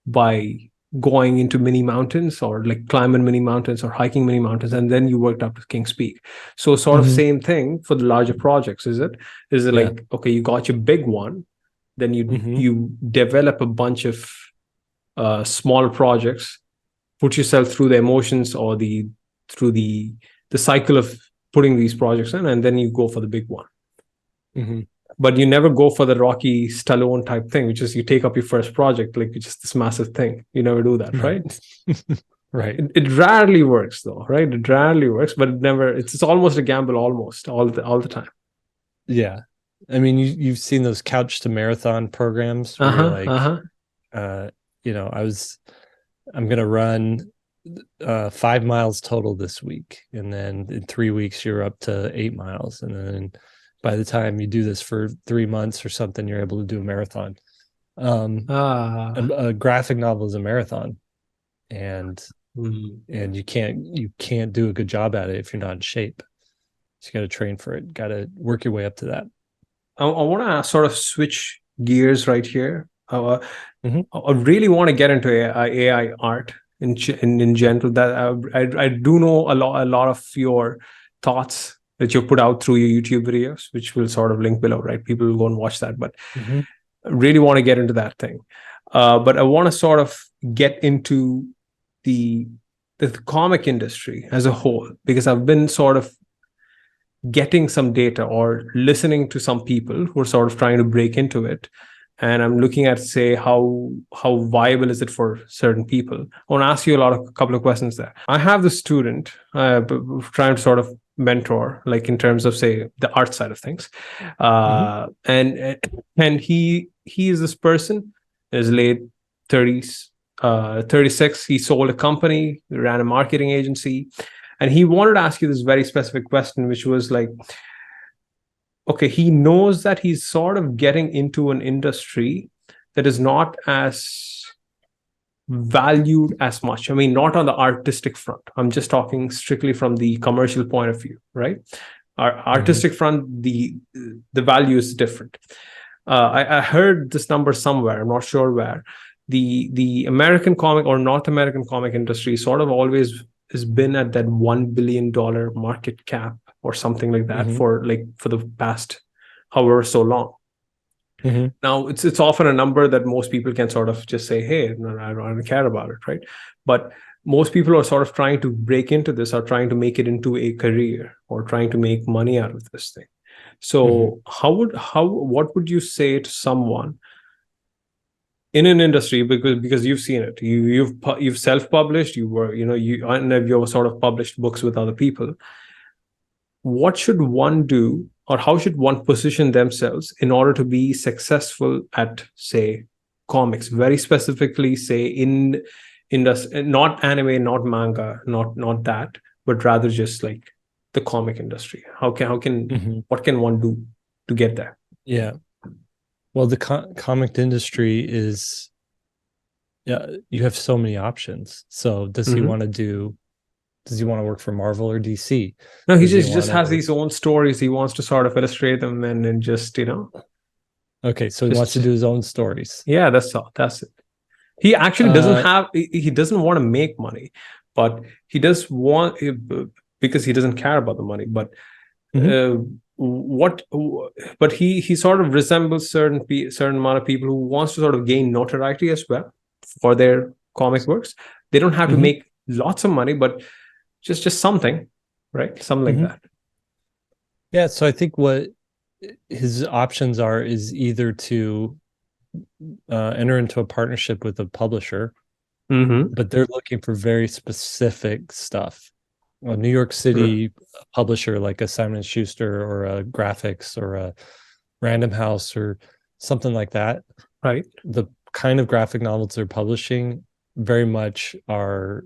by going into mini mountains, or like climbing mini mountains or hiking mini mountains, and then you worked up to King's Peak. So sort of Hmm. same thing for the larger projects, is it? Is it Yeah. like, okay, you got your big one, then you Hmm. you develop a bunch of small projects, put yourself through the emotions, or through the cycle of putting these projects in, and then you go for the big one. Hmm. But you never go for the Rocky Stallone type thing, which is you take up your first project, like it's just this massive thing. You never do that, Right. right? Right. It rarely works though, right? It rarely works, but it never. It's almost a gamble, almost all the time. Yeah. I mean, you've seen those couch to marathon programs Uh where you're huh. Uh like, huh. uh, I'm gonna run 5 miles total this week, and then in 3 weeks you're up to 8 miles, and then by the time you do this for 3 months or something, you're able to do a marathon. Ah. A graphic novel is a marathon, and Hmm. you can't do a good job at it if you're not in shape. So you got to train for it. Got to work your way up to that. I want to sort of switch gears right here. Mm-hmm. I really want to get into AI art in general. That I do know a lot of your thoughts that you put out through your YouTube videos, which will sort of link below, right? People will go and watch that, but Mm-hmm. I really want to get into that thing. But I want to sort of get into the the comic industry as a whole, because I've been sort of getting some data or listening to some people who are sort of trying to break into it, and I'm looking at, say, how viable is it for certain people. I want to ask you a couple of questions there. I have the student trying to sort of mentor, like in terms of, say, the art side of things, Mm-hmm. and he is this person in his late 30s, 36. He sold a company, ran a marketing agency, and he wanted to ask you this very specific question, which was like, okay, he knows that he's sort of getting into an industry that is not as valued as much. I mean, not on the artistic front. I'm just talking strictly from the commercial point of view, right? Our Mm-hmm. artistic front, the value is different. I heard this number somewhere. I'm not sure where. The American comic or North American comic industry sort of always has been at that $1 billion market cap or something like that Mm-hmm. for the past however so long. Mhm. Now, it's often a number that most people can sort of just say, "Hey, no, I don't care about it," right? But most people are sort of trying to break into this, or trying to make it into a career, or trying to make money out of this thing. Mhm. So, what would you say to someone in an industry, because you've seen it, you've self-published, you were, and you've sort of published books with other people. What should one do, or how should one position themselves in order to be successful at, say, comics, very specifically, say, in industry, not anime, not manga, not that, but rather just like the comic industry? How can Mhm. what can one do to get there? Yeah. Well, the comic industry is, yeah, you have so many options. So does he Hmm. want to do, does he want to work for Marvel or DC? No, he Does he just want to has work? these own stories. He wants to sort of illustrate them, and just, Okay, so he wants to just do his own stories. yeah, that's all. That's it. He actually doesn't Uh, have. He doesn't want to make money, but he does want, because he doesn't care about the money. But mhm, uh, what? But he sort of resembles certain amount of people who wants to sort of gain notoriety as well for their comic works. They don't have to mhm, make lots of money, but just something, right? Something like mhm. that. Yeah, so I think what his options are is either to enter into a partnership with a publisher, Mm-hmm. but they're looking for very specific stuff. A New York City publisher like a Simon and Schuster or a Graphics or a Random House or something like that. Right. The kind of graphic novels they're publishing very much are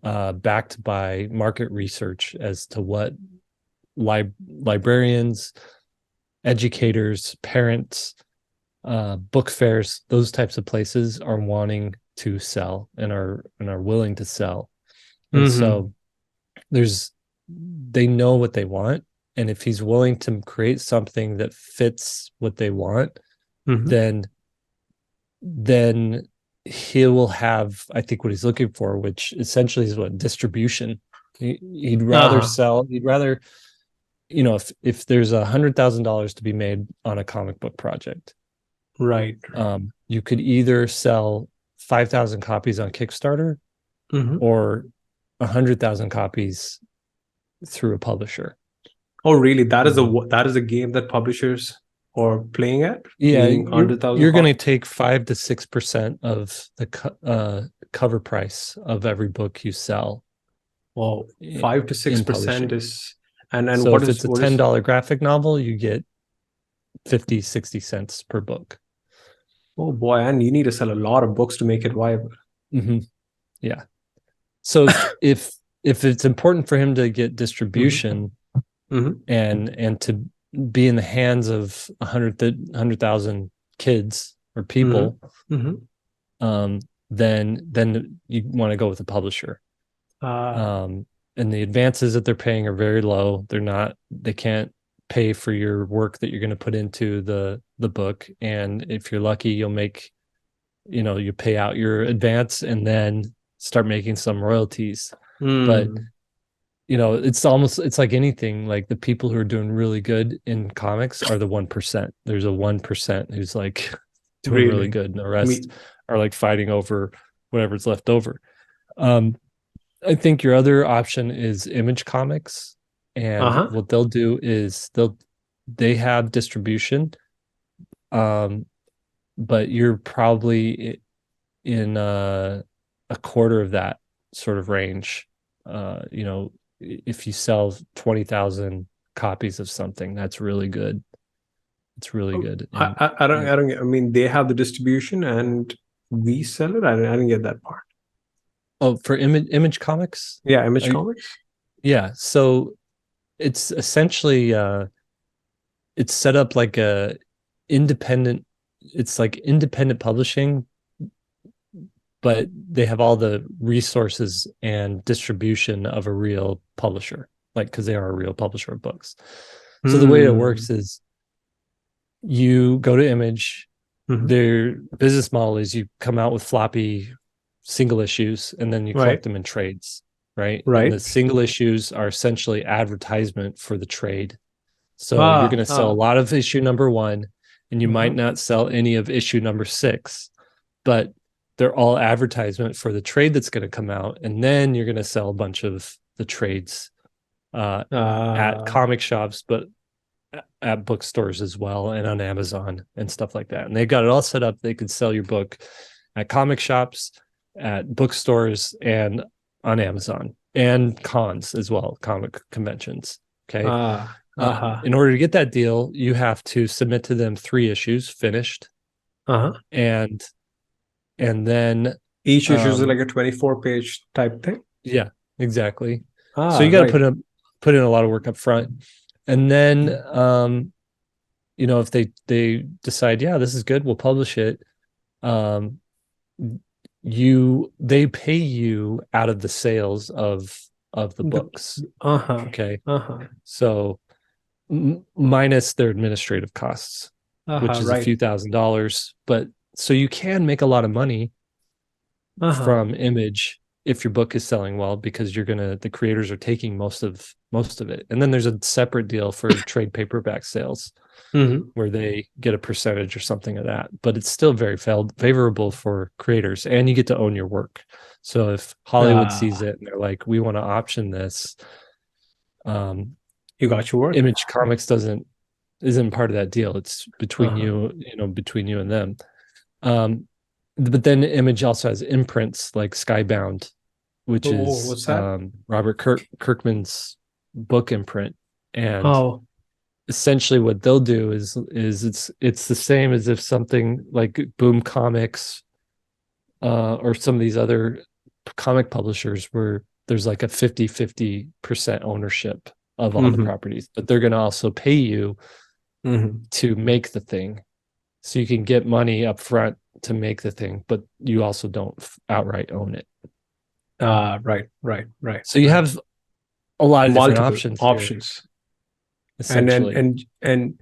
backed by market research as to what librarians, educators, parents, book fairs, those types of places are wanting to sell and are willing to sell. And Mm-hmm. so there's they know what they want. And if he's willing to create something that fits what they want, Mm-hmm. then he will have, I think, what he's looking for, which essentially is what distribution. He'd rather Uh-huh. sell, he'd rather, if there's $100,000 to be made on a comic book project, Right. you could either sell 5,000 copies on Kickstarter Mm-hmm. or 100,000 copies through a publisher. Oh, really? That is Mhm. a game that publishers are playing at, Yeah, being 100,000 you're going to copies. take 5 to 6% of the cover price of every book you sell Well, 5 to 6% in publishing. is, and So what if is it's a what is $10 graphic novel, you get 50, 60 cents per book. oh boy, and you need to sell a lot of books to make it viable. Hmm. Yeah. So if it's important for him to get Mm-hmm. distribution Mm-hmm. and to be in the hands of 100,000 kids or people, Mm-hmm. Mm-hmm. um, then you want to go with a publisher. Uh, Um, and the advances that they're paying are very low. They can't pay for your work that you're going to put into the book. And if you're lucky, you pay out your advance and then start making some royalties. But mm, it's like anything. Like the people who are doing really good in comics are the 1%. There's a 1% who's like doing really really? good, and the I rest mean, are like fighting over whatever's left over. Um, I think your other option is Image Comics, and uh-huh. what they'll do is they have distribution, um, but you're probably in a quarter of that sort of range. If you sell 20,000 copies of something, that's really good. It's really Oh, good. I, And I, I don't I don't get, I mean, they have the distribution and we sell it. I didn't get that part. oh, for Image Comics, Yeah, Image I, Comics. yeah. So it's essentially it's set up like a independent. It's like independent publishing, but they have all the resources and distribution of a real publisher, like because they are a real publisher of books. So the way it Hmm. works is you go to Image. Hmm. Their business model is you come out with floppy single issues and then you collect Right. them in trades, right? And Right. the single issues are essentially advertisement for the trade. So you're Ah, going to sell a ah. lot of issue number one, and you might not sell any of issue number 6, but they're all advertisement for the trade that's going to come out, and then you're going to sell a bunch of the trades at comic shops, but at bookstores as well, and on Amazon and stuff like that. And they've got it all set up. They could sell your book at comic shops, at bookstores, and on Amazon, and cons as well, comic conventions. Okay. In order to get that deal, you have to submit to them 3 issues finished. And then each issue is like a 24-page type thing. Yeah, exactly. So you got to put in a lot of work up front. And then, if they decide, yeah, this is good, we'll publish it. They pay you out of the sales of the books. Okay. So minus their administrative costs, which is a few $1,000s. But so you can make a lot of money from Image if your book is selling well, because the creators are taking most of it. And then there's a separate deal for trade paperback sales, where they get a percentage or something of that. But it's still very favorable for creators, and you get to own your work. So if Hollywood sees it and they're like, we want to option this, you got your work. Image Comics isn't part of that deal. It's between between you and them. But then Image also has imprints like Skybound, which is Robert Kirkman's book imprint. And essentially what they'll do is it's the same as if something like Boom Comics or some of these other comic publishers, where there's like a 50% ownership of all the properties, but they're going to also pay you to make the thing. So you can get money up front to make the thing, but you also don't outright own it. Right. So you have a lot of different options. Essentially. And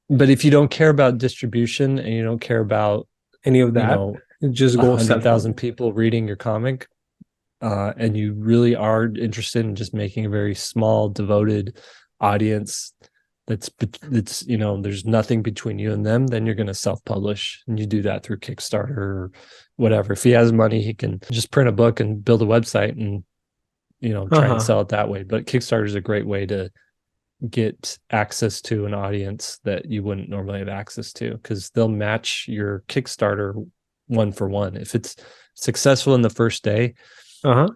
but if you don't care about distribution and you don't care about any of that, just go 100,000 people reading your comic, and you really are interested in just making a very small, devoted audience that's there's nothing between you and them, then you're going to self-publish, and you do that through Kickstarter or whatever. If he has money, he can just print a book and build a website and try and sell it that way. But Kickstarter is a great way to get access to an audience that you wouldn't normally have access to, because they'll match your Kickstarter 1 for 1. If it's successful in the first day, if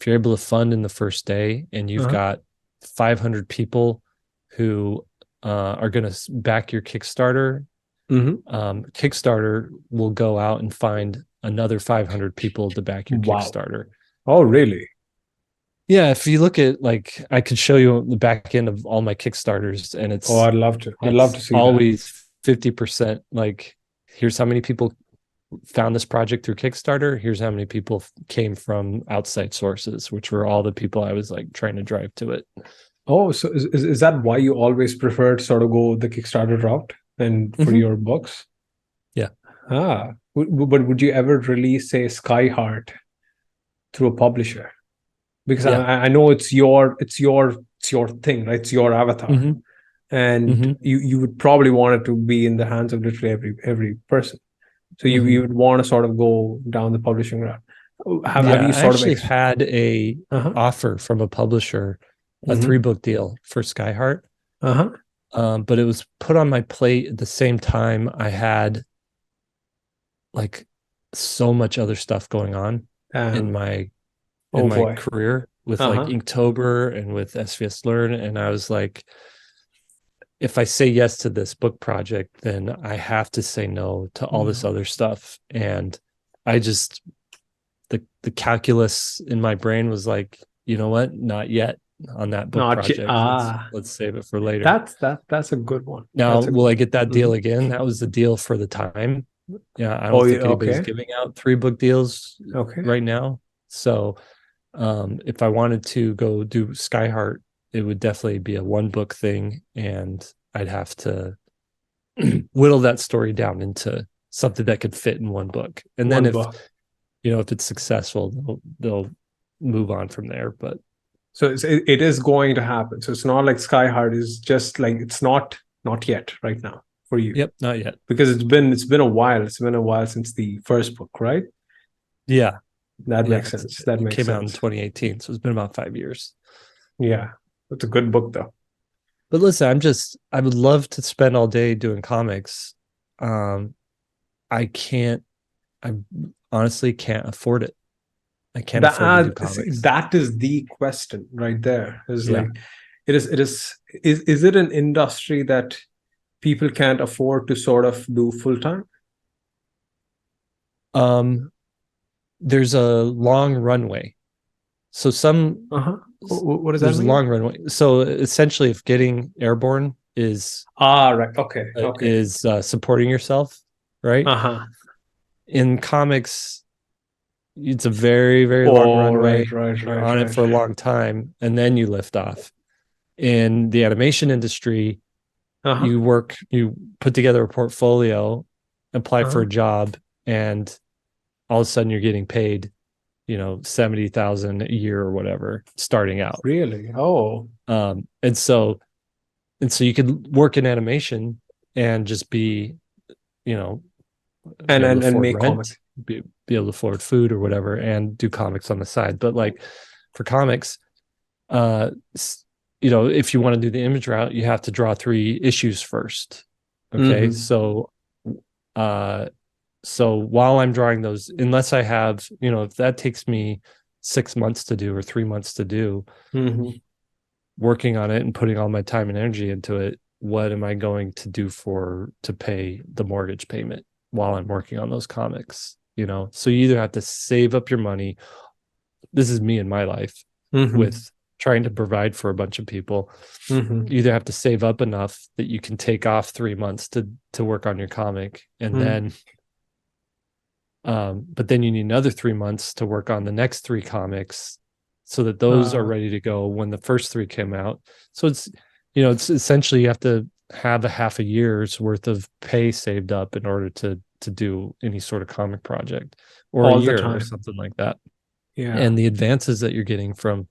you're able to fund in the first day, and you've got 500 people who are going to back your Kickstarter, Kickstarter will go out and find another 500 people to back your Kickstarter. Oh, really? Yeah, if you look at, like, I could show you the back end of all my Kickstarters, and it's I'd love to see always that. 50%. Like, here's how many people found this project through Kickstarter. Here's how many people came from outside sources, which were all the people I was like trying to drive to it. Oh, so is that why you always prefer to sort of go the Kickstarter route and for your books? Yeah. But would you ever release, say, Skyheart through a publisher? Because I know it's your thing, right? It's your avatar, and you would probably want it to be in the hands of literally every person. So you would want to sort of go down the publishing route. Have you sort of had a offer from a publisher, a 3-book deal for Skyheart, but it was put on my plate at the same time I had like so much other stuff going on in my career with like Inktober and with SVS Learn, and I was like, if I say yes to this book project, then I have to say no to all this other stuff. And I just the calculus in my brain was like, you know what, not yet on that book project. Let's save it for later. That's a good one. Now, will I get that deal again? That was the deal for the time. Yeah, I don't think anybody's giving out 3-book deals right now. So if I wanted to go do Skyheart, it would definitely be a 1-book thing, and I'd have to whittle that story down into something that could fit in 1 book. And then if it's successful, they'll move on from there. But so it is going to happen. So it's not like Skyheart is just like, it's not yet right now. for you? Yep, not yet. Because it's been a while. It's been a while since the first book, right? Yeah, That makes sense. That it makes came out in sense. 2018, so it's been about 5 years. Yeah, it's a good book though. But listen, I would love to spend all day doing comics. I can't, I honestly can't afford it. I can't afford to do comics. That is the question right there. Is Yeah. like, is it an industry that people can't afford to sort of do full time? There's a long runway. So What does that there's a mean? long runway. So essentially, if getting airborne is Right. Okay. supporting yourself, right? Uh-huh. In comics, it's a very, very long Oh, runway. You're right. on it for a long time, and then you lift off. In the animation industry, Uh-huh. you put together a portfolio, apply for Uh-huh. a job, and all of a sudden you're getting paid, 70,000 a year or whatever, starting out. Really? Oh. And so you could work in animation and just be, you know, And be able to and afford make comics. rent, be able to afford food or whatever, and do comics on the side. But like for comics, uh, if you want to do the image route, you have to draw 3 issues first. Okay, so while I'm drawing those, unless I have, if that takes me 6 months to do or 3 months to do, working on it and putting all my time and energy into it, what am I going to do to pay the mortgage payment while I'm working on those comics? So you either have to save up your money. This is me in my life with trying to provide for a bunch of people. You either have to save up enough that you can take off 3 months to work on your comic, and then but then you need another 3 months to work on the next 3 comics so that those are ready to go when the first 3 came out. So it's essentially you have to have a half a year's worth of pay saved up in order to do any sort of comic project, or all a year the time or something like that. Yeah. And the advances that you're getting from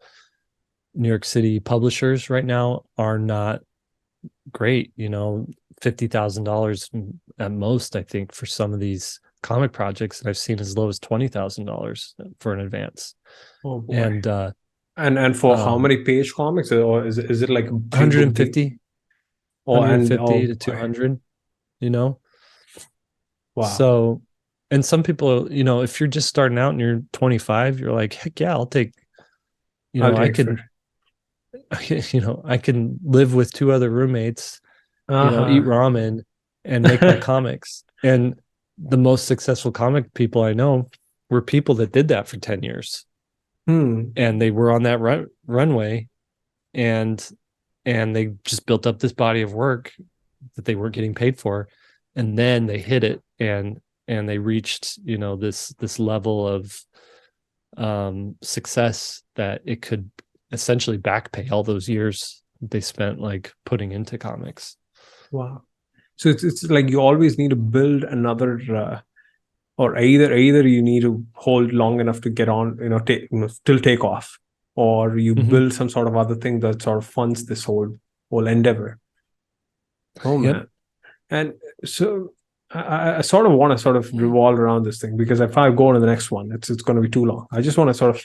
New York City publishers right now are not great. $50,000 at most, I think, for some of these comic projects, and I've seen as low as $20,000 for an advance. Oh boy. And for how many page comics, or is it like 150 150 to 200? Wow. So, and some people, if you're just starting out and you're 25, you're like, heck yeah, I'll take, I can live with 2 other roommates, eat ramen and make my comics. And the most successful comic people I know were people that did that for 10 years. And they were on that runway, and they just built up this body of work that they weren't getting paid for. And then they hit it, and they reached, this level of success that it could essentially back pay all those years they spent like putting into comics. Wow. So it's like you always need to build another, or either you need to hold long enough to get on, till take off, or you build some sort of other thing that sort of funds this whole endeavor. Oh man. Yep. And so I sort of want to sort of revolve around this thing, because if I go on to the next one, it's going to be too long. I just want to sort of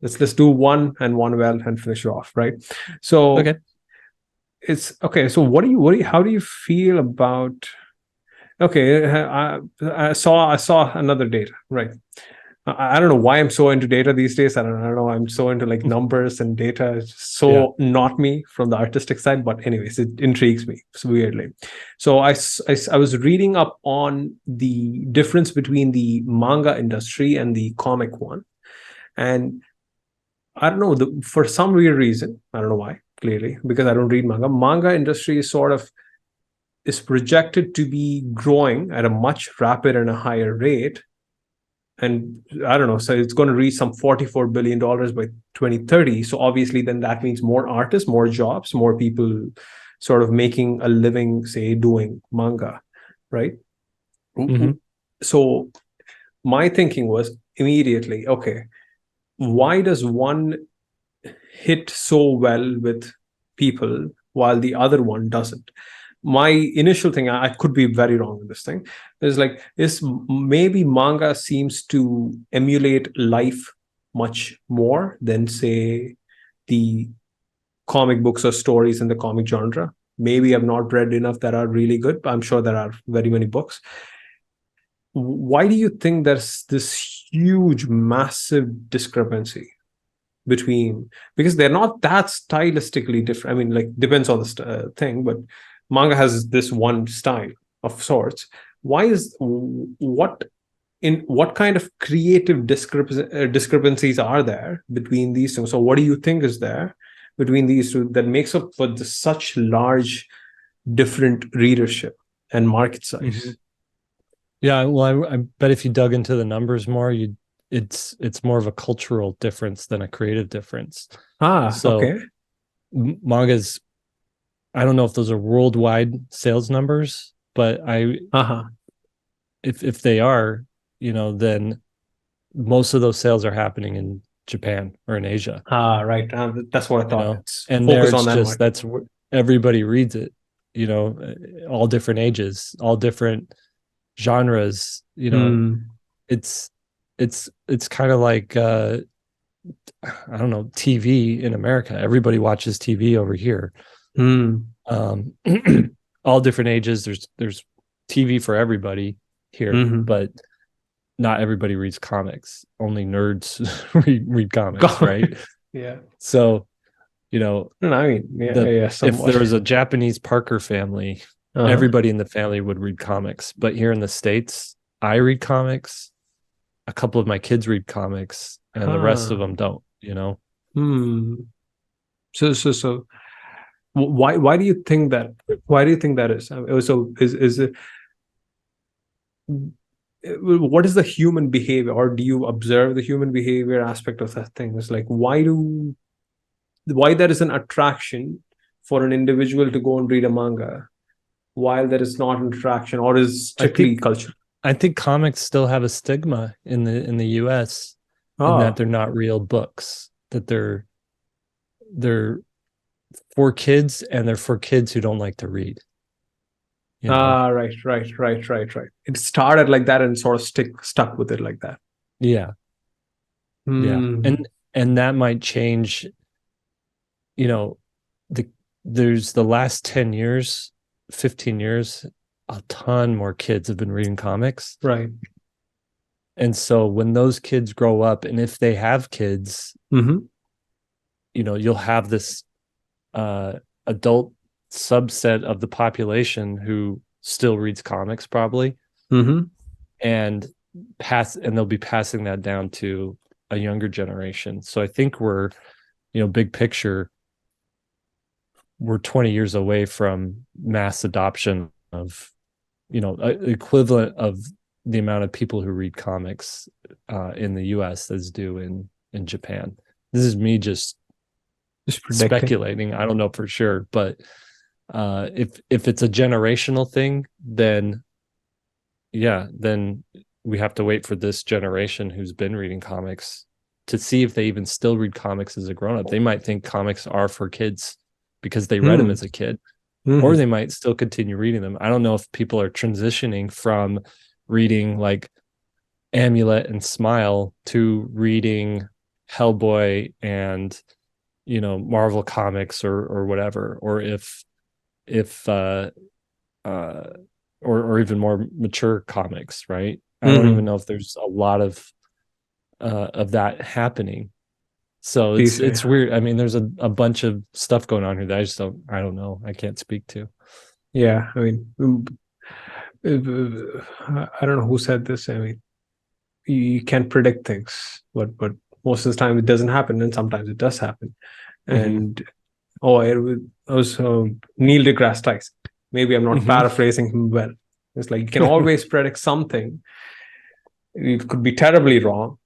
let's do one well and finish it off, right? So okay. It's okay. So how do you feel about? Okay, I saw another data, right? I don't know why I'm so into data these days. I don't know. I'm so into like numbers and data. It's so not me from the artistic side, but anyways, it intrigues me weirdly. So I was reading up on the difference between the manga industry and the comic one, and I don't know, for some weird reason, I don't know why, clearly, because I don't read manga. Manga industry is projected to be growing at a much rapid and a higher rate. And I don't know, so it's going to reach some $44 billion by 2030. So obviously then that means more artists, more jobs, more people sort of making a living, say, doing manga, right? So my thinking was immediately, okay, why does one hit so well with people while the other one doesn't? my initial thing, I could be very wrong with this thing, is like, is maybe manga seems to emulate life much more than, say, the comic books or stories in the comic genre. Maybe I've not read enough that are really good, but I'm sure there are very many books. Why do you think there's this huge, massive discrepancy between, because they're not that stylistically different? I mean, like, depends on the thing, but manga has this one style of sorts. Why is what kind of creative discrepancies are there between these two? So what do you think is there between these two that makes up for such large different readership and market size? Mm-hmm. Yeah, well, I bet if you dug into the numbers more, it's more of a cultural difference than a creative difference. Okay. Manga's, I don't know if those are worldwide sales numbers, but if they are, then most of those sales are happening in Japan or in Asia. Right. That's what I thought. And there it's just that's where everybody reads it. All different ages, all different genres. It's kind of like I don't know, TV in America. Everybody watches TV over here. All different ages. There's TV for everybody here, but not everybody reads comics. Only nerds read comics, right? Yeah. So, I mean, if there was a Japanese Parker family, everybody in the family would read comics. But here in the States, I read comics. A couple of my kids read comics, and the rest of them don't. So why do you think that? Why do you think that is? So is it? What is the human behavior, or do you observe the human behavior aspect of that thing? It's like, why there is an attraction for an individual to go and read a manga while there is not an attraction, or is strictly culture? I think comics still have a stigma in the US in that they're not real books, that they're for kids, and they're for kids who don't like to read. Right. It started like that and sort of stuck with it like that. Yeah. And that might change. There's the last 10 years, 15 years, a ton more kids have been reading comics. Right. And so when those kids grow up, and if they have kids, you'll have this adult subset of the population who still reads comics probably, and they'll be passing that down to a younger generation. So I think we're, big picture, we're 20 years away from mass adoption of, equivalent of the amount of people who read comics in the US as do in Japan. This is me just speculating. I don't know for sure, but if it's a generational thing, then we have to wait for this generation who's been reading comics to see if they even still read comics as a grown-up. They might think comics are for kids because they read them as a kid, or they might still continue reading them. I don't know if people are transitioning from reading like Amulet and Smile to reading Hellboy and Marvel comics or whatever, or if or even more mature comics, right? I don't even know if there's a lot of that happening. So it's weird. I mean, there's a bunch of stuff going on here that I don't know. I can't speak to. Yeah, I mean, I don't know who said this. I mean, you can't predict things, but most of the time it doesn't happen, and sometimes it does happen. And it was Neil deGrasse Tyson. Maybe I'm not paraphrasing him well. It's like you can always predict something. It could be terribly wrong,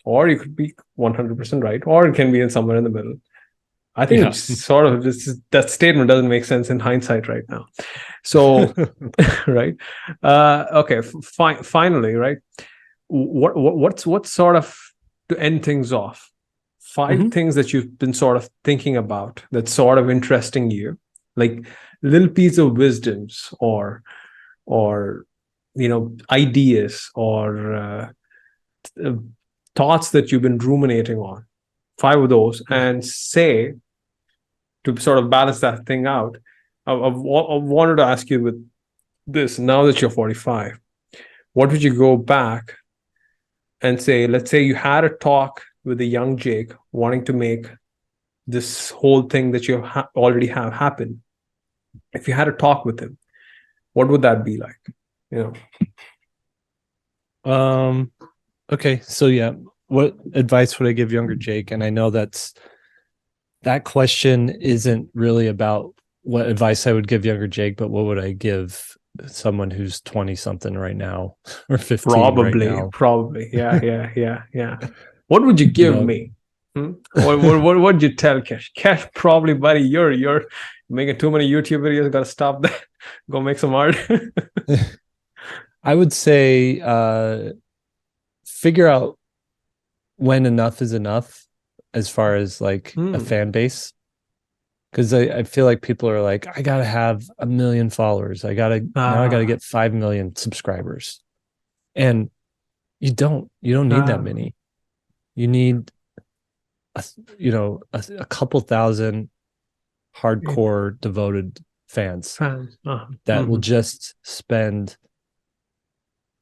or you could be 100% right, or it can be somewhere in the middle. I think it's sort of that statement doesn't make sense in hindsight right now. So, right? Okay. Finally, right? What's sort of, to end things off, 5 things that you've been sort of thinking about that's sort of interesting you, like little piece of wisdoms or ideas or uh, thoughts that you've been ruminating on, 5 of those, and say, to sort of balance that thing out, I wanted to ask you with this, now that you're 45, what would you go back and say? Let's say you had a talk with a young Jake wanting to make this whole thing that you already have happen. If you had a talk with him, what would that be like? Okay, so yeah, what advice would I give younger Jake? And I know that question isn't really about what advice I would give younger Jake, but what would I give someone who's 20 something right now or 15 right now? Probably. Yeah. What would you give me? What would you tell Kesh? Kesh, probably, buddy, you're making too many YouTube videos. Got to stop that. Go make some art. I would say figure out when enough is enough as far as like a fan base. Because I feel like people are like, I gotta have 1 million followers. Now I gotta get 5 million subscribers. And you don't need that many. You need a couple thousand hardcore devoted fans that will just spend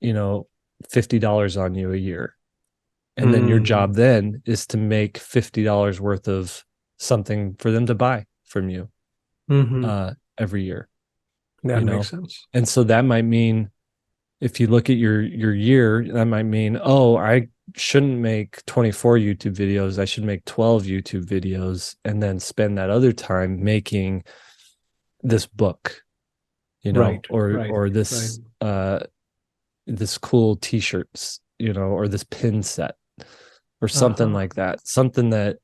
$50 on you a year. And then your job then is to make $50 worth of something for them to buy from you every year. That makes sense. And so that might mean, if you look at your year, that might mean, oh, I shouldn't make 24 YouTube videos. I should make 12 YouTube videos and then spend that other time making this book, or this this cool t-shirts, or this pin set or something like that, something that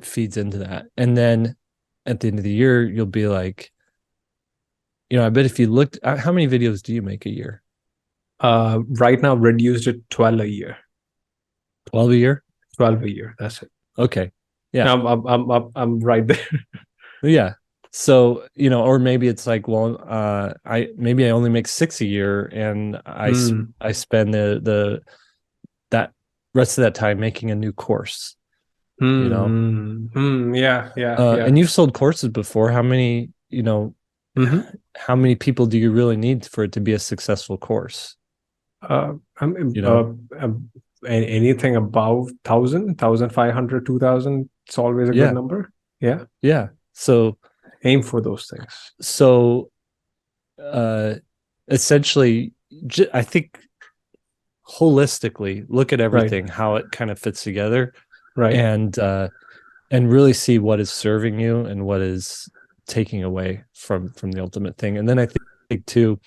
feeds into that. And then at the end of the year, you'll be like, I bet if you looked at how many videos do you make a year? Right now, reduced to 12 a year. 12 a year? 12 a year. That's it. Okay. Yeah. I'm right there. Yeah. So, or maybe it's like, well, I only make 6 a year, and I spend that rest of that time making a new course. Yeah. And you've sold courses before. How many, how many people do you really need for it to be a successful course? Anything above 1,000, 1,500, 2,000, it's always a good number. Yeah. So aim for those things. So essentially, I think holistically look at everything, how it kind of fits together, and really see what is serving you and what is taking away from the ultimate thing. And then I think too,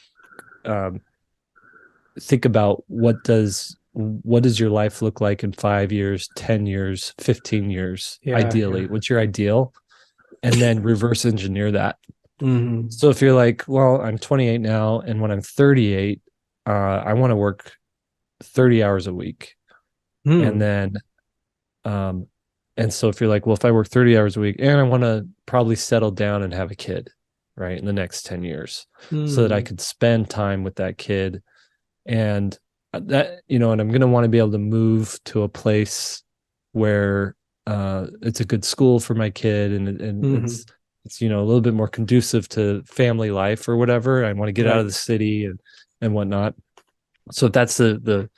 think about what does your life look like in 5 years, 10 years, 15 years, ideally. What's your ideal? And then reverse engineer that. So if you're like, well, I'm 28 now, and when I'm 38, I want to work 30 hours a week. And then and so if you're like, well, if I work 30 hours a week and I want to probably settle down and have a kid, right, in the next 10 years, so that I could spend time with that kid, and that, and I'm going to want to be able to move to a place where it's a good school for my kid, and it's a little bit more conducive to family life or whatever. I want to get out of the city and whatnot. So if that's the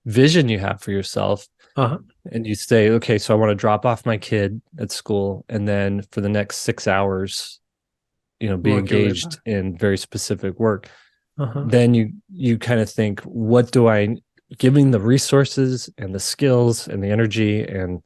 vision you have for yourself, and you say, okay, so I want to drop off my kid at school, and then for the next 6 hours, be engaged in very specific work. Then you kind of think, what do I, giving the resources and the skills and the energy and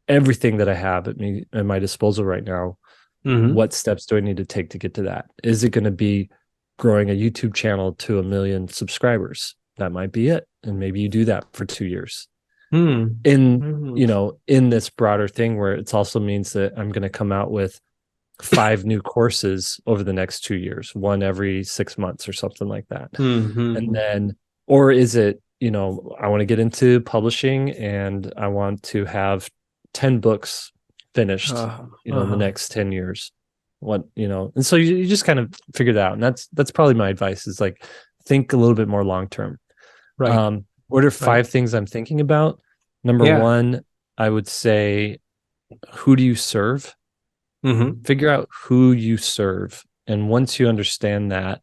everything that I have at my disposal right now, what steps do I need to take to get to that? Is it going to be growing a YouTube channel to 1 million subscribers? That might be it. And maybe you do that for 2 years. In this broader thing, where it also means that I'm going to come out with 5 new courses over the next 2 years, one every 6 months or something like that. And then, or is it, I want to get into publishing and I want to have 10 books finished, in the next 10 years. what, and so you just kind of figure that out. And that's probably my advice, is like, think a little bit more long term. Right. What are 5 things I'm thinking about? Number Yeah. 1, I would say, who do you serve? Mm-hmm. Figure out who you serve. And once you understand that,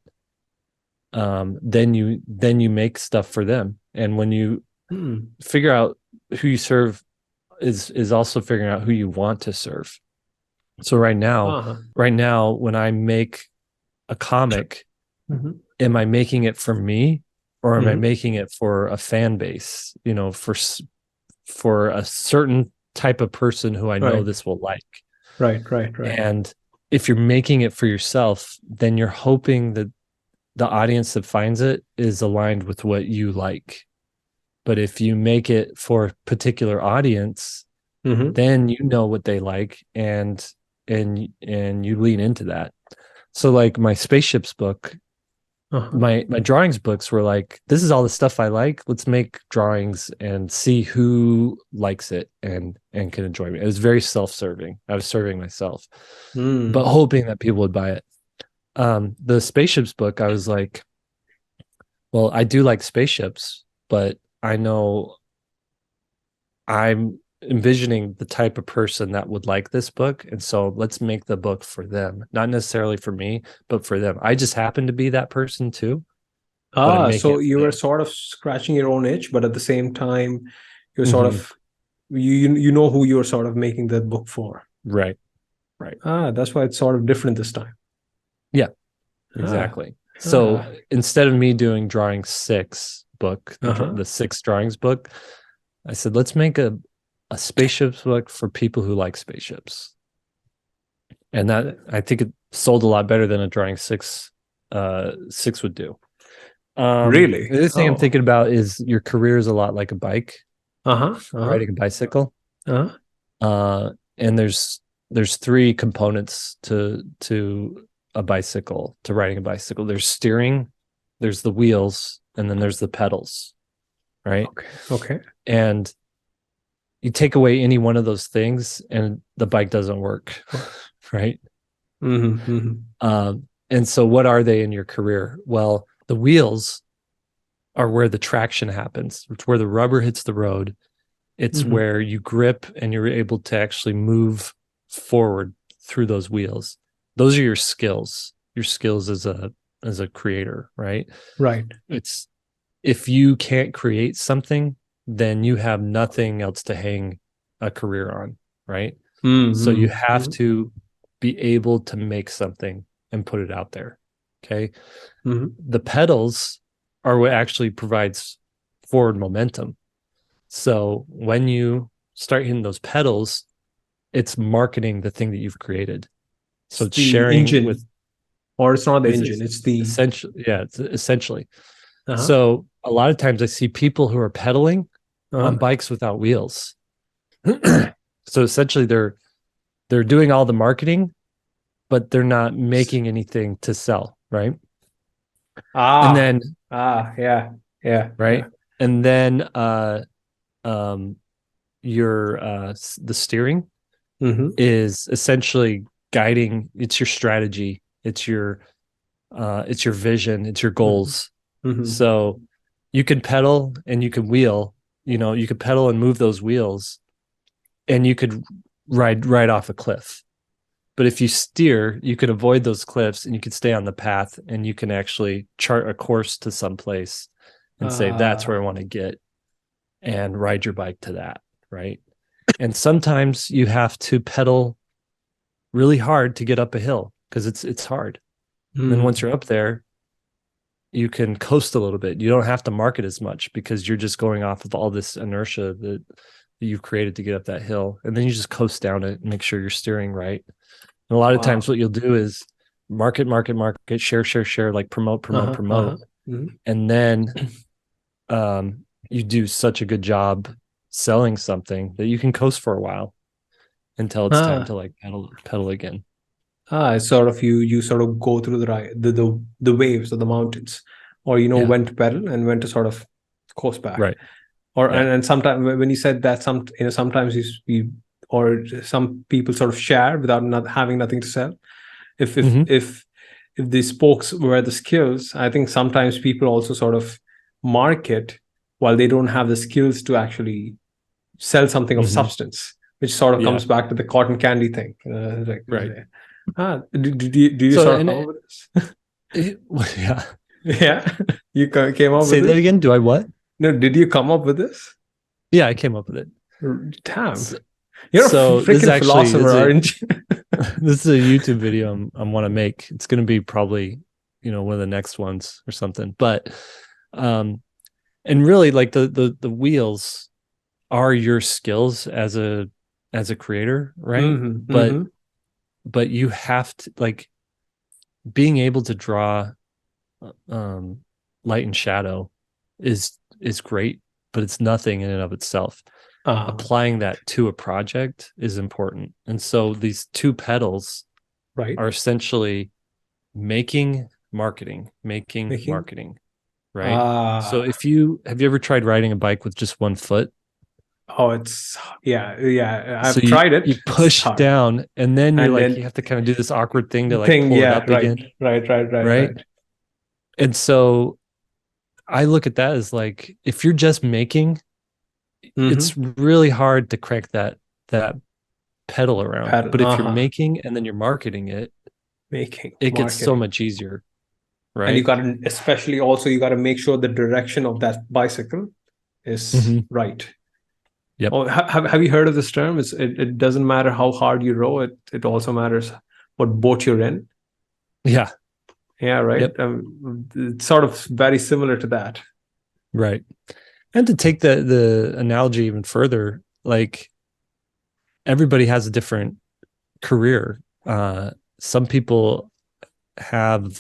then you make stuff for them. And when you figure out who you serve, is also figuring out who you want to serve. So right now, when I make a comic, am I making it for me, or am I making it for a fan base? For a certain type of person who I know this will like. Right. And if you're making it for yourself, then you're hoping that the audience that finds it is aligned with what you like. But if you make it for a particular audience, then you know what they like, and you lean into that. So like my spaceships book, my drawings books were like, this is all the stuff I like. Let's make drawings and see who likes it and can enjoy it. It was very self-serving. I was serving myself, but hoping that people would buy it. The spaceships book, I was like, well, I do like spaceships, but I know I'm envisioning the type of person that would like this book. And so let's make the book for them, not necessarily for me, but for them. I just happen to be that person too. So you were sort of scratching your own itch, but at the same time, you're sort of, you know who you're sort of making the book for. Right. That's why it's sort of different this time. Yeah, exactly. So instead of me doing drawing 6 book, the 6 drawings book, I said, let's make a spaceships book for people who like spaceships. And that, I think, it sold a lot better than a drawing 6 would do. Really? The other thing I'm thinking about is your career is a lot like a bike, riding a bicycle. And there's 3 components to a bicycle, to riding a bicycle. There's steering, there's the wheels, and then there's the pedals, right? Okay. And you take away any one of those things and the bike doesn't work, right? And so what are they in your career? Well, the wheels are where the traction happens. It's where the rubber hits the road. It's where you grip and you're able to actually move forward through those wheels. Those are your skills as a creator, right? Right. It's, if you can't create something, then you have nothing else to hang a career on, right? So you have to be able to make something and put it out there. Okay. The pedals are what actually provides forward momentum. So when you start hitting those pedals, it's marketing the thing that you've created. So it's sharing engine, with, or it's not the engine, it's the essentially, it's essentially. So a lot of times I see people who are pedaling on bikes without wheels. So essentially they're doing all the marketing, but they're not making anything to sell, right? And then yeah. Right. And then your the steering is essentially guiding. It's your strategy, it's your vision, it's your goals. So you can pedal and you can wheel, you could pedal and move those wheels and you could ride right off a cliff. But if you steer, you can avoid those cliffs and you can stay on the path and you can actually chart a course to some place and say, that's where I want to get, and ride your bike to that, right? And sometimes you have to pedal really hard to get up a hill because it's hard. And then once you're up there, you can coast a little bit. You don't have to market as much because you're just going off of all this inertia that you've created to get up that hill. And then you just coast down it and make sure you're steering right. And a lot of times what you'll do is market, share, like promote. And then you do such a good job selling something that you can coast for a while until it's time to like pedal again. It's sort of you sort of go through the waves of the mountains, or when to pedal and when to sort of coast back, right? Or and sometimes when you said that sometimes you or some people sort of share without having nothing to sell, If Mhm. the spokes were the skills, I think sometimes people also sort of market while they don't have the skills to actually sell something of Mhm. substance, which sort of Yeah. comes back to the cotton candy thing. Right. Did you So, sort of and come up with this? yeah. Yeah, you came up with Say that this? again. Do I what? No, did you come up with this? Yeah, I came up with it. Damn, So, you're a so this is freaking actually philosopher, aren't you? this is a YouTube video I want to make. It's going to be probably, one of the next ones or something. But um and really like the wheels are your skills as a creator, right? Mm-hmm, But mm-hmm. you have to like being able to draw um light and shadow is great, but it's nothing in and of itself. Uh, Applying that to a project is important. And so these two pedals right. are essentially making Making. marketing, right? So Ah. if you have you ever tried riding a bike with just one foot? Oh, it's yeah. So I've you tried you it. It's push hard. down and then you're And like you then have to kind of do this awkward thing to like thing, pull it yeah, up right, again, right. right? And so I look at that as like if you're just making, it's Mm-hmm. really hard to crank that pedal around. Pattern. But if you're Uh-huh. making and then you're marketing it, Making, it gets so marketing. much easier, And you right? got to, especially also, you got to make sure the direction of that bicycle is Mm-hmm. right. Yep. Oh, have you heard of this term? It doesn't matter how hard you row, it also matters what boat you're in. Yeah. Yeah, right. Yep. It's sort of very similar to that. Right. And to take the analogy even further, like everybody has a different career. Some people have,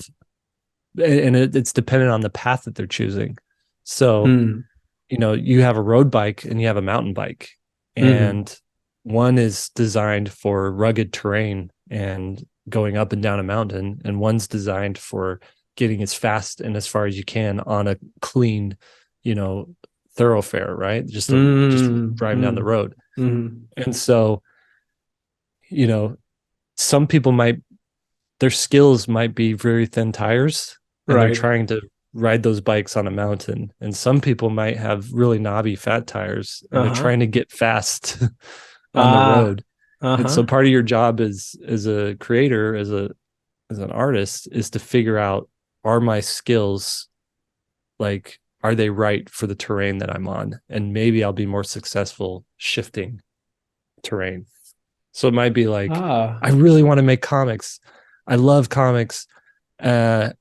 and it's dependent on the path that they're choosing. So, Mm. you have a road bike and you have a mountain bike, Mm-hmm. and one is designed for rugged terrain and going up and down a mountain, and one's designed for getting as fast and as far as you can on a clean, you know, thoroughfare, right? Just driving down the Mm-hmm. road. Mm-hmm. And so, you know, some people might their skills might be very thin tires and they're Right. trying to ride those bikes on a mountain. And some people might have really knobby fat tires and they're Uh-huh. trying to get fast on the Ah. road. And so Uh-huh. part of your job as a creator, as an artist, is to figure out, are my skills like, are they right for the terrain that I'm on? And maybe I'll be more successful shifting terrain. So it might be like, Ah. I really want to make comics. I love comics. And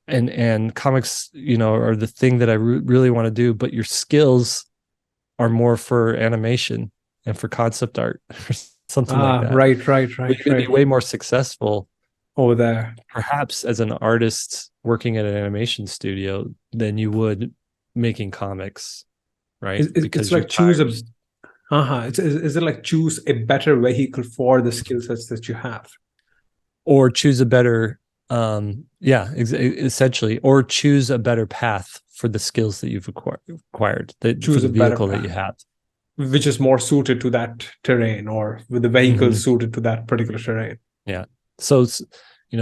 comics, are the thing that I really want to do, but your skills are more for animation and for concept art or something like Ah. that. Right. But you're going to be way more successful, Over there. perhaps as an artist working at an animation studio than you would making comics, right? It's Because your like choose a tires, uh-huh. Is it like choose a better vehicle for the skill sets that you have? or choose a better, essentially, or choose a better path for the skills that you've acquired, for Choose the a better vehicle that path, you have. which is more suited to that terrain or with the vehicle Mm-hmm. suited to that particular terrain. Yeah. So,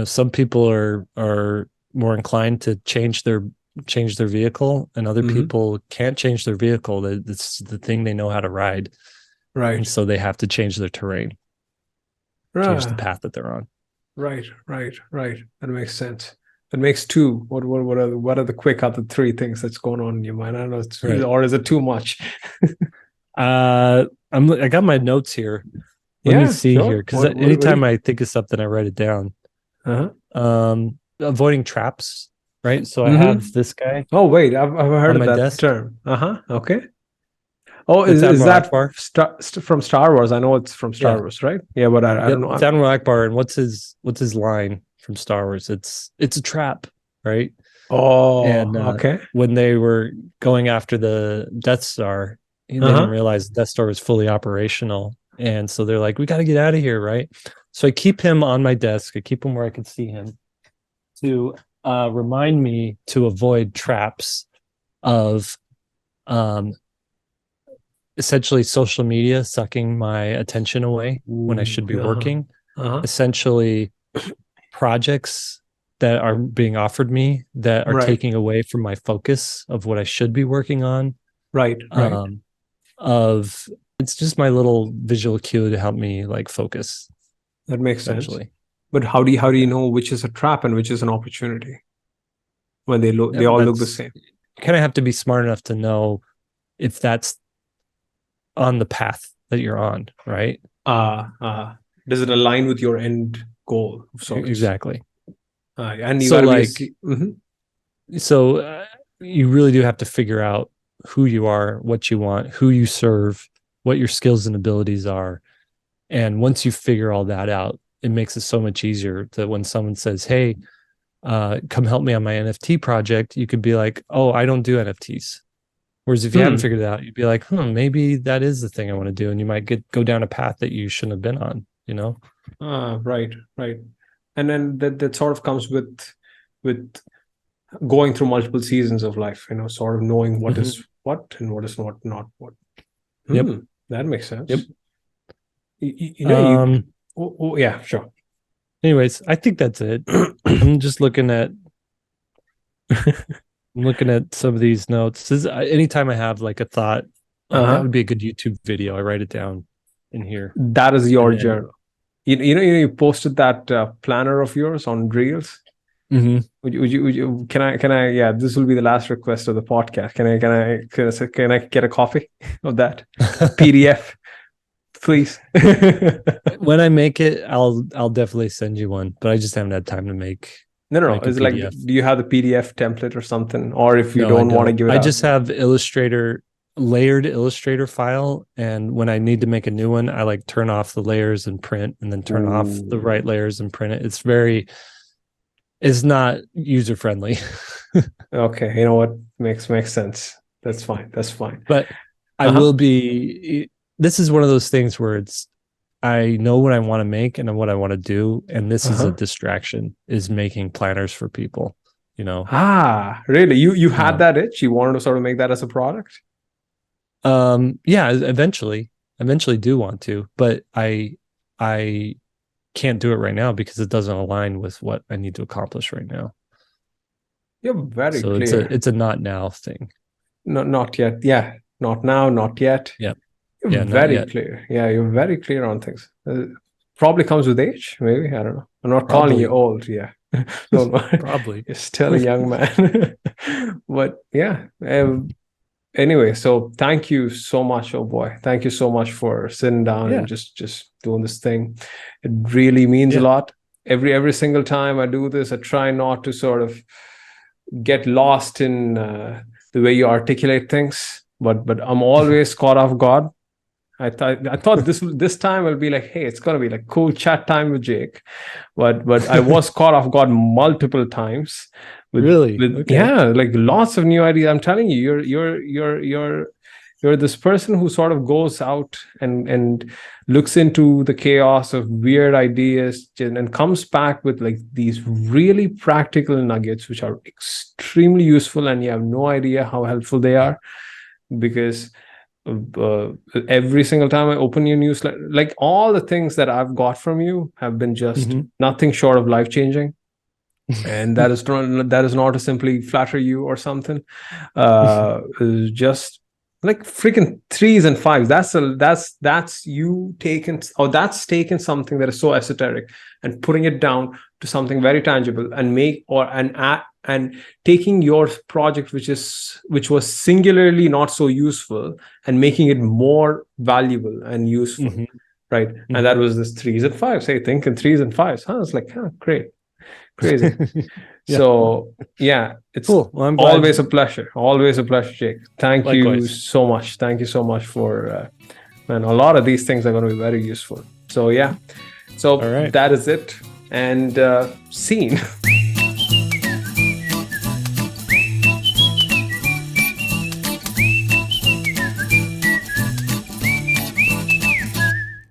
some people are more inclined to change their vehicle, and other Mm-hmm. people can't change their vehicle. It's the thing they know how to ride, and Right. so they have to change their terrain, change the Ah, path that they're on. right. That makes sense. That makes two. What are the quick other three things that's going on in your mind? I don't know, Right. or is it too much? I got my notes here. Let me Yeah, see here, sure. because What do anytime you? I think of something, I write it down. Uh-huh. Avoiding traps, right? So I Mm-hmm. have this guy Oh wait, I've heard on of my that desk. term. Uh-huh. Okay. Oh, It's is Admiral that Akbar. from Star Wars? I know it's from Star Yeah. Wars, right? Yeah, but I don't Yep. know. It's Admiral Akbar. And what's his line from Star Wars? It's a trap, right? Oh, And okay. when they were going after the Death Star, they didn't Uh-huh. realize the Death Star was fully operational. And so they're like, we got to get out of here, right? So I keep him on my desk. I keep him where I can see him to remind me to avoid traps of um, essentially social media sucking my attention away when I Ooh, should be uh-huh. working. Uh-huh. Essentially, projects that are being offered me that are Right. taking away from my focus of what I should be working on. Right. It's just my little visual cue to help me like focus. That makes sense. Essentially. But how do you know which is a trap and which is an opportunity when they all look the same? You kind of have to be smart enough to know if that's on the path that you're on, right? Does it align with your end goal of sorts? Exactly. And you so gotta so you really do have to figure out who you are, what you want, who you serve, what your skills and abilities are. And once you figure all that out, it makes it so much easier that when someone says, hey, come help me on my NFT project, you could be like, oh, I don't do NFTs. Whereas if you haven't figured it out, you'd be like, maybe that is the thing I want to do. And you might go down a path that you shouldn't have been on, you know? Right. And then that sort of comes with going through multiple seasons of life, you know, sort of knowing what is what and what is not what. Yep. That makes sense. Yep. Yeah, sure. Anyways, I think that's it. I'm just looking at some of these notes. Anytime I have like a thought, that would be a good YouTube video, I write it down in here. That is your journal. You posted that planner of yours on Reels. Would you can I yeah, this will be the last request of the podcast. Can I get a copy of that PDF, please? When I make it, I'll definitely send you one, but I just haven't had time to make. No. It's like, do you have the PDF template or something? Or if you don't want to give it I just have layered Illustrator file, and when I need to make a new one, I like turn off the layers and print, and then turn off the right layers and print it. It's not user friendly. Okay, you know what, makes sense. That's fine. But I will be. This is one of those things where I know what I want to make and what I want to do, and this is a distraction, is making planners for people, you know. Really? You had that itch? You wanted to sort of make that as a product? Yeah, eventually do want to, but I can't do it right now because it doesn't align with what I need to accomplish right now. You're very clear. It's a not now thing. Not yet. Yeah, not now, not yet. Yeah. You're very clear. Yeah, you're very clear on things. Probably comes with age, maybe. I don't know. I'm not calling you old. Yeah. Don't worry. Probably. You're still a young man. But yeah. Anyway, so thank you so much. Oh boy. Thank you so much for sitting down and just doing this thing. It really means a lot. Every single time I do this, I try not to sort of get lost in the way you articulate things. But I'm always caught off guard. I thought this time will be like, hey, it's gonna be like cool chat time with Jake, but I was caught off guard multiple times. Yeah, like lots of new ideas. I'm telling you, you're this person who sort of goes out and looks into the chaos of weird ideas and comes back with like these really practical nuggets, which are extremely useful, and you have no idea how helpful they are, because every single time I open your newsletter, like all the things that I've got from you have been just nothing short of life-changing. And that is not to simply flatter you or something. Just like freaking 3s and 5s. That's taken something that is so esoteric and putting it down to something very tangible and taking your project, which was singularly not so useful, and making it more valuable and useful, right? And that was this 3s and 5s. Hey, thinking 3s and 5s. It's like, great, crazy. So yeah, it's cool. Well, always a pleasure. Always a pleasure, Jake. Thank you so much. Thank you so much for man. A lot of these things are going to be very useful. So yeah. So that is it. And scene.